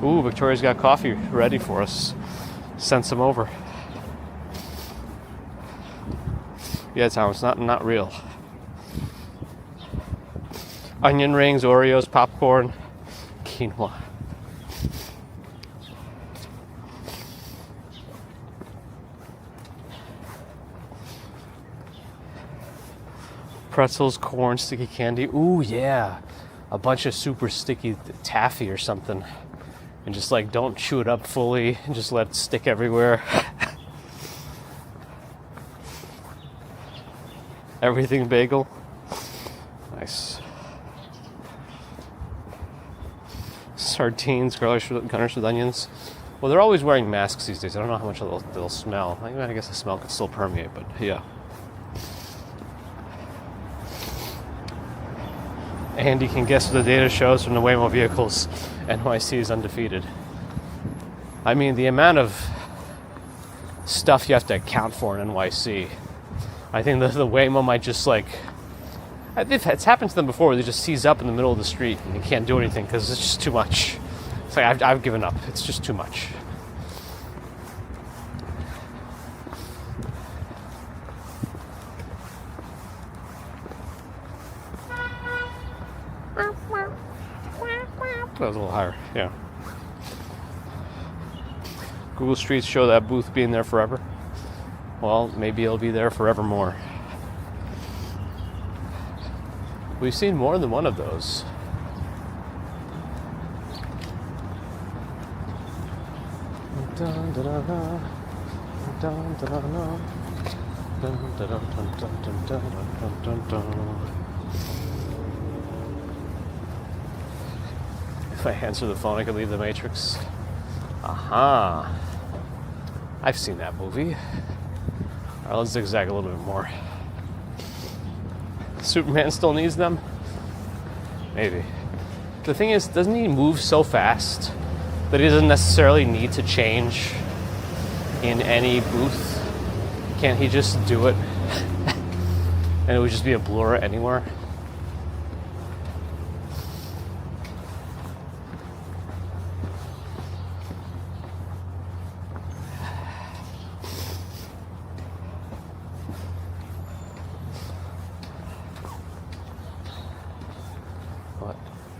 Ooh, Victoria's got coffee ready for us. Send some over. Yeah, Tom, it's not real. Onion rings, Oreos, popcorn, quinoa. Pretzels, corn, sticky candy. Ooh, yeah. A bunch of super sticky taffy or something. And just like don't chew it up fully and just let it stick everywhere. Everything bagel. Nice. Sardines, garlic garnished with onions. Well, they're always wearing masks these days. I don't know how much they'll smell. I guess the smell could still permeate, but yeah. And you can guess what the data shows from the Waymo vehicles. NYC is undefeated. I mean, the amount of stuff you have to account for in NYC. I think the Waymo might just like... It's happened to them before where they just seize up in the middle of the street and you can't do anything because it's just too much. It's like, I've given up. It's just too much. That was a little higher, yeah. Google Streets show that booth being there forever. Well, maybe it'll be there forevermore. We've seen more than one of those. If I answer the phone, I could leave the Matrix. Aha. I've seen that movie. Alright, let's zigzag a little bit more. Superman still needs them? Maybe. The thing is, doesn't he move so fast that he doesn't necessarily need to change in any booth? Can't he just do it? And it would just be a blur anywhere?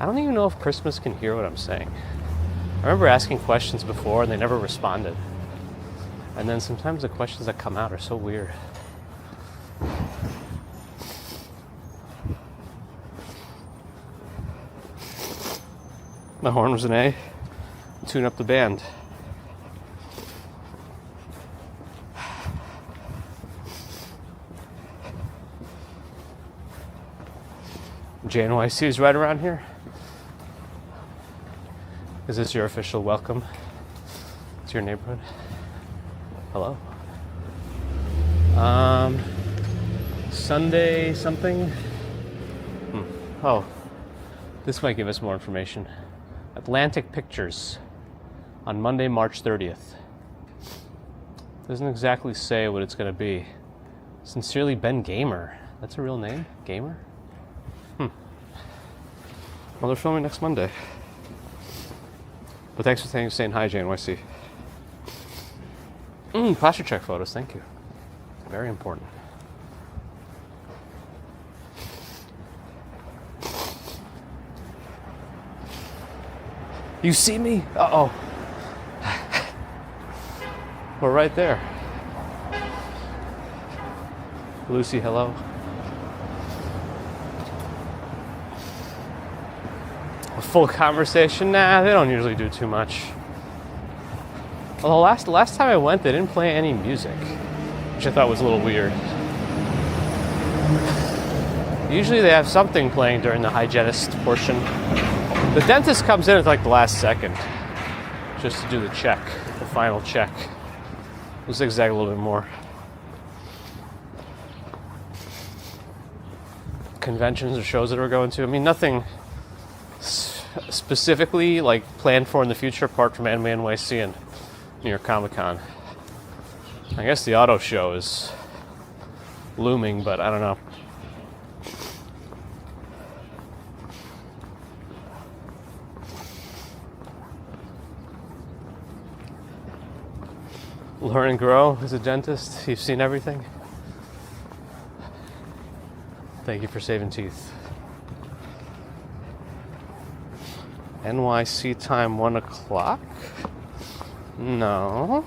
I don't even know if Christmas can hear what I'm saying. I remember asking questions before and they never responded. And then sometimes the questions that come out are so weird. My horn was an A. Tune up the band. JNYC is right around here. Is this your official welcome to your neighborhood? Hello? Sunday something? Oh, this might give us more information. Atlantic Pictures on Monday, March 30th. Doesn't exactly say what it's going to be. Sincerely, Ben Gamer. That's a real name? Gamer? Well, they're filming next Monday. But thanks for saying hi, NYC. Posture check photos, thank you. Very important. You see me? Uh-oh. We're right there. Lucy, hello. A full conversation? Nah, they don't usually do too much. Although last time I went, they didn't play any music, which I thought was a little weird. Usually they have something playing during the hygienist portion. The dentist comes in at like the last second, just to do the check, the final check. We'll zigzag a little bit more. Conventions or shows that we're going to. I mean, nothing specifically like planned for in the future apart from NYC and New York Comic Con. I guess the auto show is looming, but I don't know. Learn and grow as a dentist. You've seen everything. Thank you for saving teeth. NYC time 1 o'clock? No.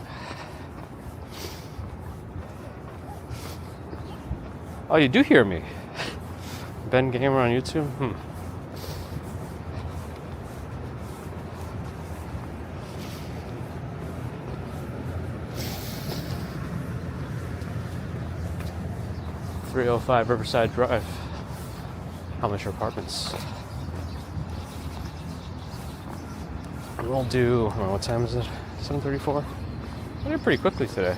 Oh, you do hear me. Ben Gamer on YouTube? 305 Riverside Drive. How much are apartments? We'll do, I don't know, what time is it? 7:34? I did pretty quickly today.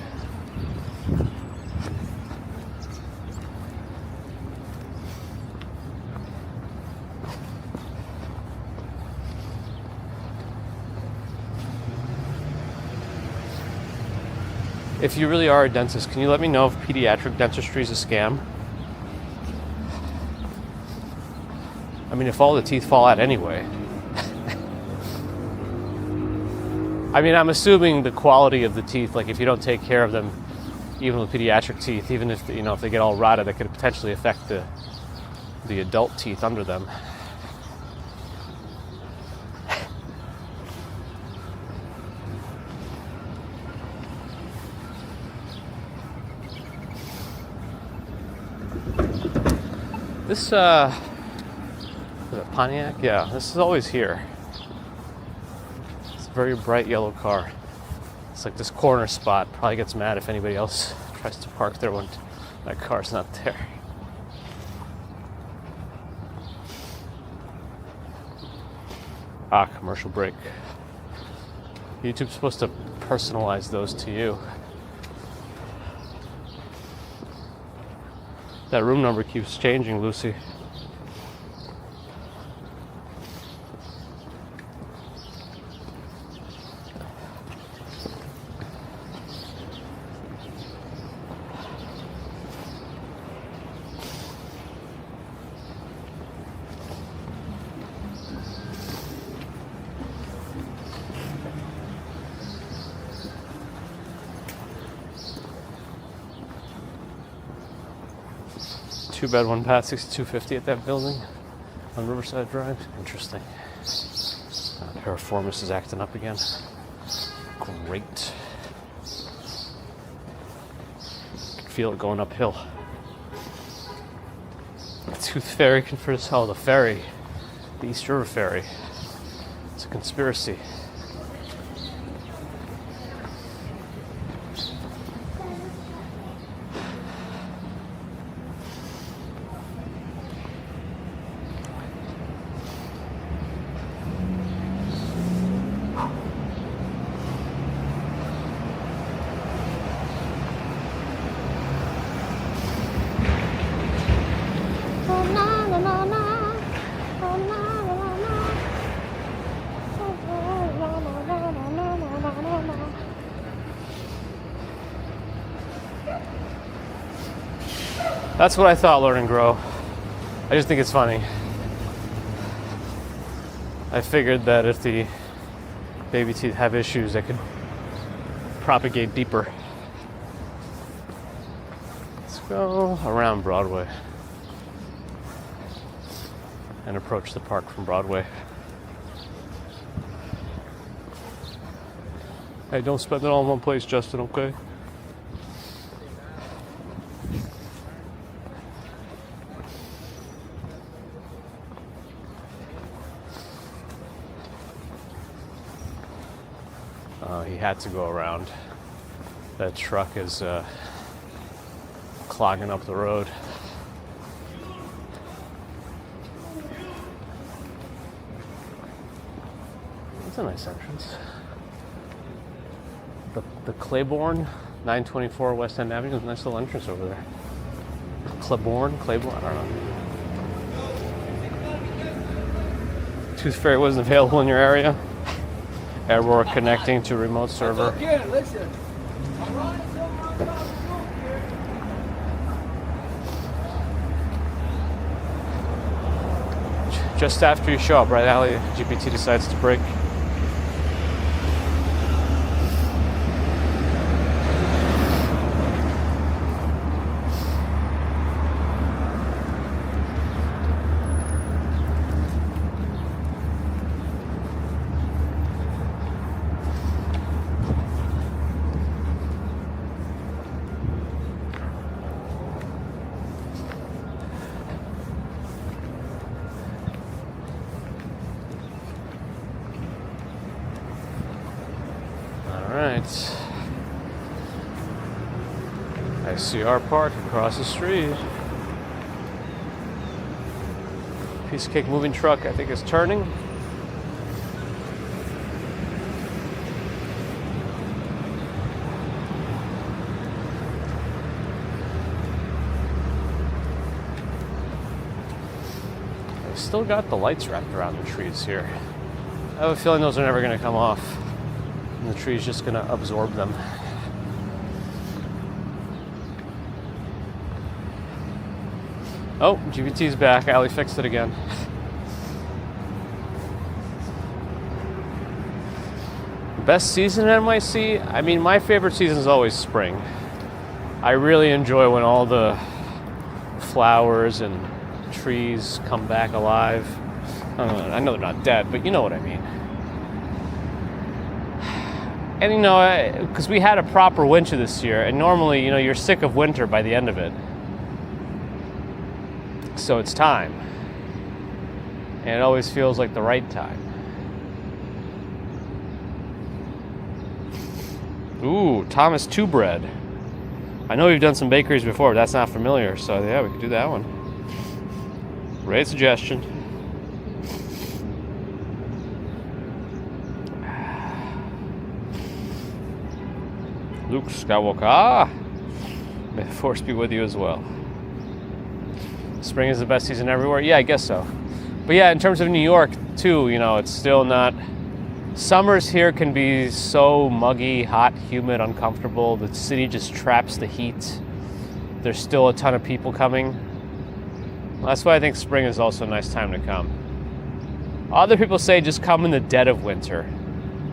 If you really are a dentist, can you let me know if pediatric dentistry is a scam? I mean, if all the teeth fall out anyway. I mean, I'm assuming the quality of the teeth, like if you don't take care of them, even with pediatric teeth, even if, you know, if they get all rotted, that could potentially affect the adult teeth under them. This, is it Pontiac? Yeah, this is always here. It's a very bright yellow car. It's like this corner spot. Probably gets mad if anybody else tries to park there when that car's not there. Ah, commercial break. YouTube's supposed to personalize those to you. That room number keeps changing, Lucy. Two bed, one bath, $62.50 at that building on Riverside Drive. Interesting. Paraformis is acting up again. Great. Can feel it going uphill. Tooth Fairy confers. Oh, the ferry. The East River Ferry. It's a conspiracy. That's what I thought, Learn and Grow. I just think it's funny. I figured that if the baby teeth have issues, they could propagate deeper. Let's go around Broadway and approach the park from Broadway. Hey, don't spend it all in one place, Justin, okay? He had to go around. That truck is clogging up the road. That's a nice entrance. The Claiborne, 924 West End Avenue, nice little entrance over there. Claiborne, I don't know. Tooth Fairy wasn't available in your area. Error connecting to remote server. Just after you show up, right, Allie? GPT decides to break. ICR Park across the street. Piece of cake moving truck, I think, is turning. They still got the lights wrapped around the trees here. I have a feeling those are never going to come off. And the tree's just going to absorb them. Oh, GBT's back. Allie fixed it again. Best season at NYC? I mean, my favorite season is always spring. I really enjoy when all the flowers and trees come back alive. I know they're not dead, but you know what I mean. And you know, because we had a proper winter this year, and normally, you know, you're sick of winter by the end of it. So it's time. And it always feels like the right time. Ooh, Thomas Two Bread. I know we've done some bakeries before, but that's not familiar. So yeah, we could do that one. Great suggestion. Luke Skywalker. Ah! May the Force be with you as well. Spring is the best season everywhere? Yeah, I guess so. But yeah, in terms of New York, too, you know, it's still not... Summers here can be so muggy, hot, humid, uncomfortable. The city just traps the heat. There's still a ton of people coming. Well, that's why I think spring is also a nice time to come. Other people say just come in the dead of winter,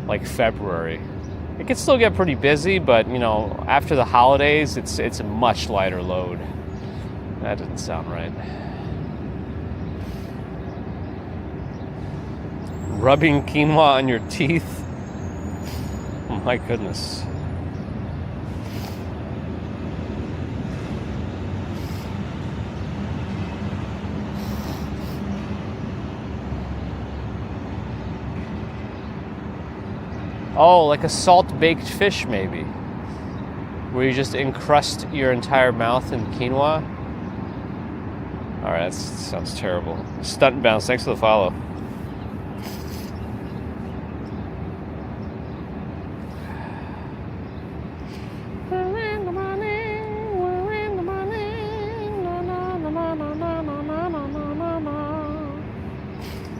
like February. It can still get pretty busy, but, you know, after the holidays, it's a much lighter load. That doesn't sound right. Rubbing quinoa on your teeth? Oh my goodness. Oh, like a salt-baked fish, maybe. Where you just encrust your entire mouth in quinoa. Alright, that sounds terrible. Stunt and bounce, thanks for the follow.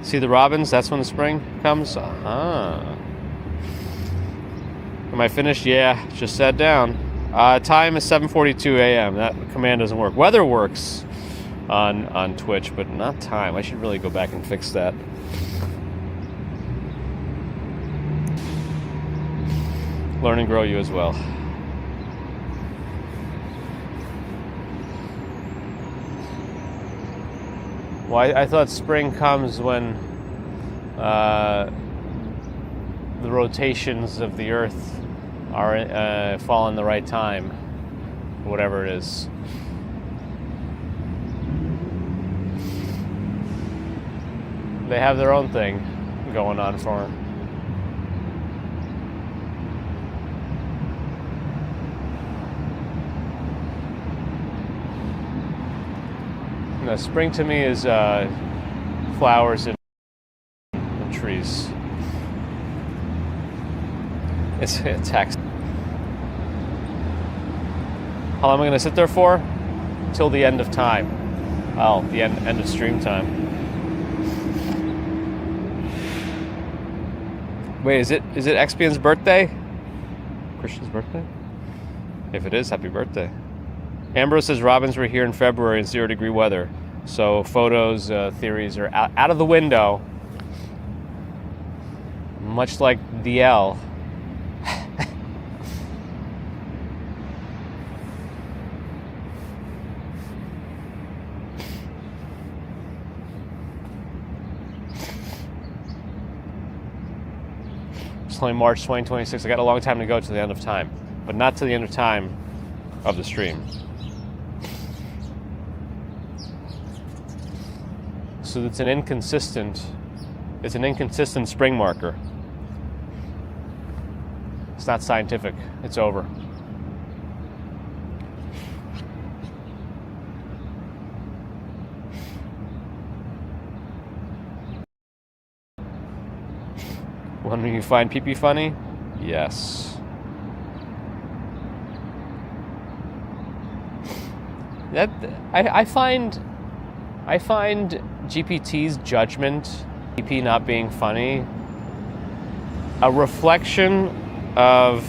See the robins? That's when the spring comes? Ah. Am I finished? Yeah, just sat down. Time is 7:42 a.m. That command doesn't work. Weather works on Twitch, but not time. I should really go back and fix that. Learn and grow you as well. Well, I thought spring comes when the rotations of the Earth are fall in the right time, whatever it is. They have their own thing going on for them. No, spring to me is flowers and trees. It's a text. How long am I going to sit there for? Till the end of time. Oh, the end of stream time. Wait, is it Expian's birthday? Christian's birthday? If it is, happy birthday. Ambrose says Robins were here in February in 0-degree weather. So photos, theories are out of the window. Much like the L. It's only March 2026. I got a long time to go to the end of time. But not to the end of time of the stream. So it's an inconsistent spring marker. It's not scientific. It's over. When you find pee-pee funny? Yes. That I find GPT's judgment, GP not being funny, a reflection of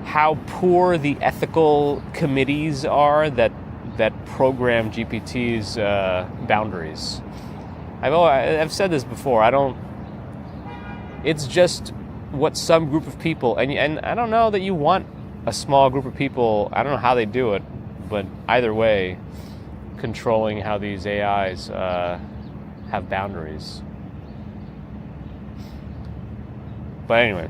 how poor the ethical committees are that program GPT's boundaries. I've said this before. It's just what some group of people, and I don't know that you want a small group of people. I don't know how they do it, but either way, controlling how these AIs have boundaries. But anyway.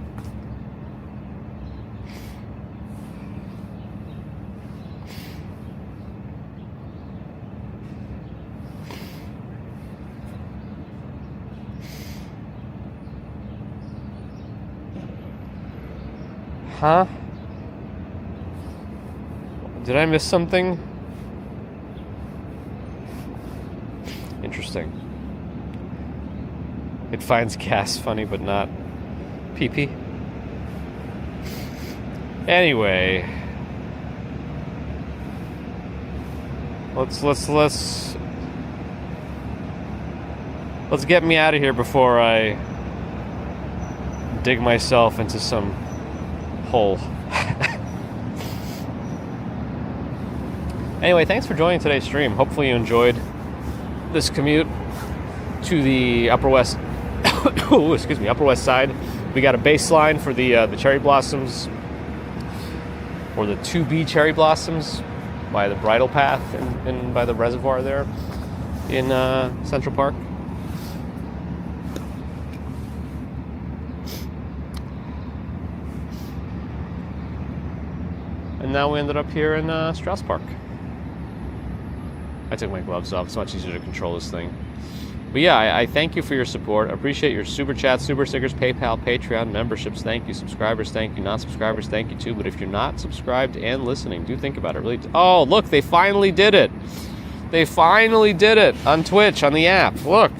Huh? Did I miss something? Interesting. It finds gas funny, but not pee-pee. Anyway, let's get me out of here before I dig myself into some hole. Anyway, thanks for joining today's stream. Hopefully you enjoyed this commute to the Upper West Upper West Side. We got a baseline for the cherry blossoms, or the 2B cherry blossoms by the bridle path and by the reservoir there in Central Park. And now we ended up here in Strauss Park. I took my gloves off. It's much easier to control this thing. But yeah, I thank you for your support. I appreciate your super chats, super stickers, PayPal, Patreon, memberships. Thank you. Subscribers, thank you. Non-subscribers, thank you too. But if you're not subscribed and listening, do think about it. Really. Oh, look, they finally did it. They finally did it on Twitch, on the app. Look.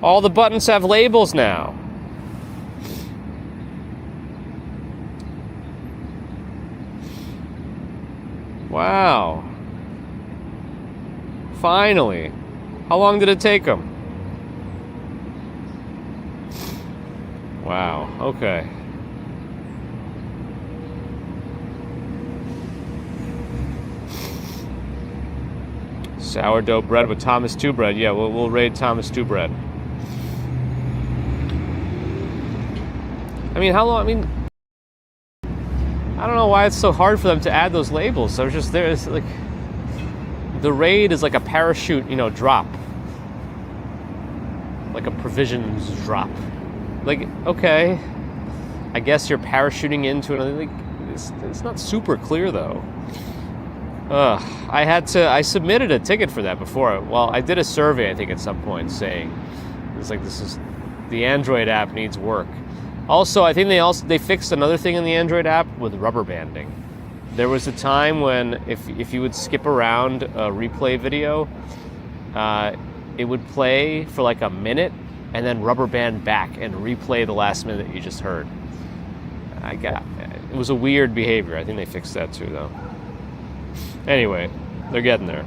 All the buttons have labels now. Wow. Finally. How long did it take them? Wow, okay. Sourdough bread with Thomas 2 bread. Yeah, we'll raid Thomas 2 bread. I mean, how long? I mean, I don't know why it's so hard for them to add those labels. They're just there. It's like the raid is like a parachute, drop, like a provisions drop. Like, okay, I guess you're parachuting into another. Like, it's not super clear though. I submitted a ticket for that before. Well, I did a survey, I think, at some point saying it's like the Android app needs work. Also, I think they fixed another thing in the Android app with rubber banding. There was a time when if you would skip around a replay video, it would play for like a minute and then rubber band back and replay the last minute that you just heard. It was a weird behavior. I think they fixed that too, though. Anyway, they're getting there.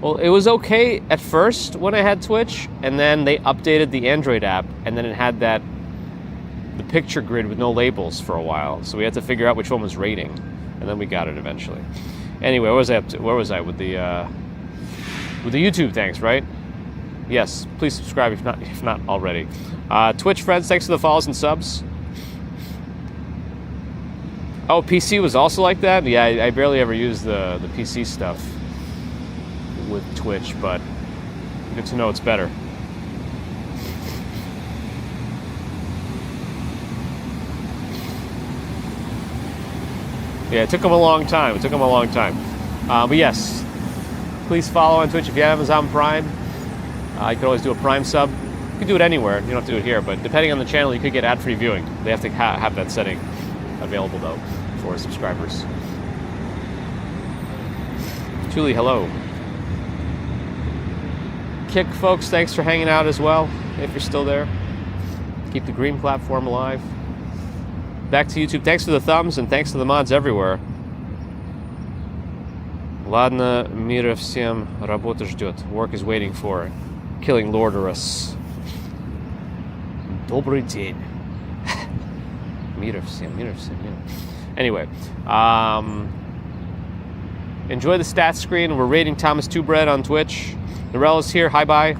Well, it was okay at first when I had Twitch, and then they updated the Android app, and then it had the picture grid with no labels for a while. So we had to figure out which one was rating, and then we got it eventually. Anyway, where was I with the YouTube? Thanks, right? Yes, please subscribe if not already. Twitch friends, thanks for the follows and subs. Oh, PC was also like that? Yeah, I barely ever use the PC stuff with Twitch, but good to know it's better. Yeah, it took them a long time. But yes, please follow on Twitch if you have Amazon Prime. You can always do a Prime sub. You can do it anywhere. You don't have to do it here, but depending on the channel, you could get ad-free viewing. They have to have that setting available, though, for subscribers. Julie, hello. Kick, folks, thanks for hanging out as well, if you're still there. Keep the green platform alive. Back to YouTube. Thanks for the thumbs, and thanks to the mods everywhere. Ладно, мира всем, работа ждет. Work is waiting for. Killing Lordorus. Добрый день. Мира всем. Anyway, enjoy the stats screen. We're rating Thomas 2 Bread on Twitch. Norella's here. Hi, bye.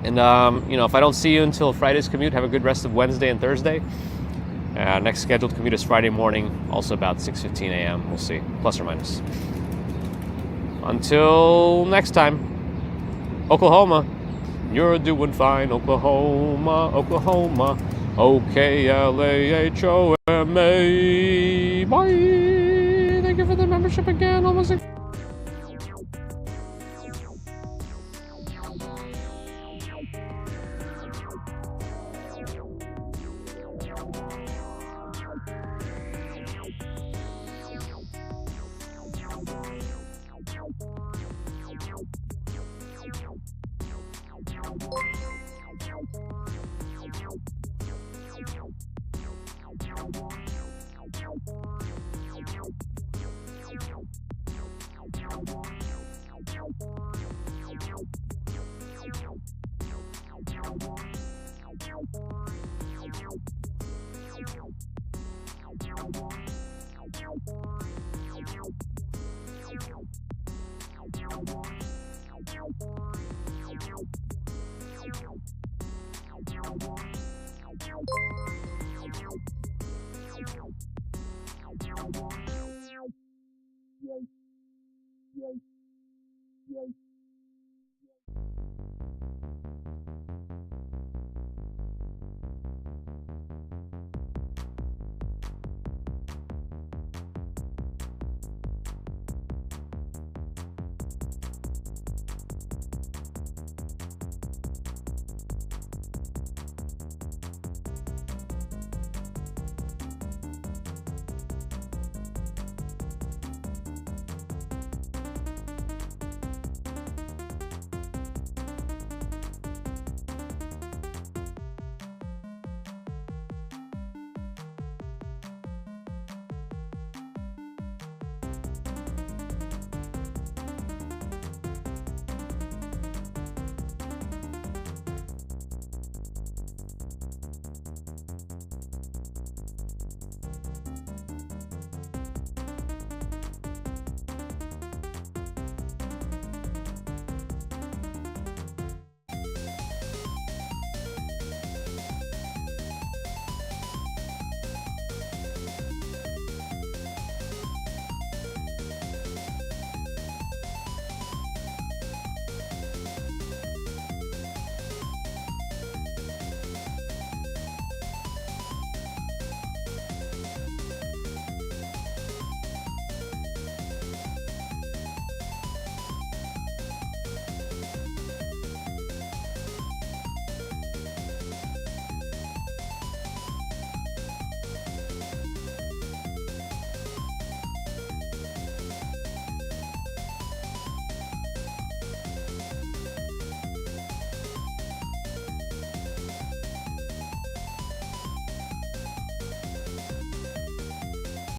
And, if I don't see you until Friday's commute, have a good rest of Wednesday and Thursday. Next scheduled commute is Friday morning, also about 6:15 a.m. We'll see, plus or minus. Until next time, Oklahoma. You're doing fine, Oklahoma. OKLAHOMA. Bye. Thank you for the membership again. Almost.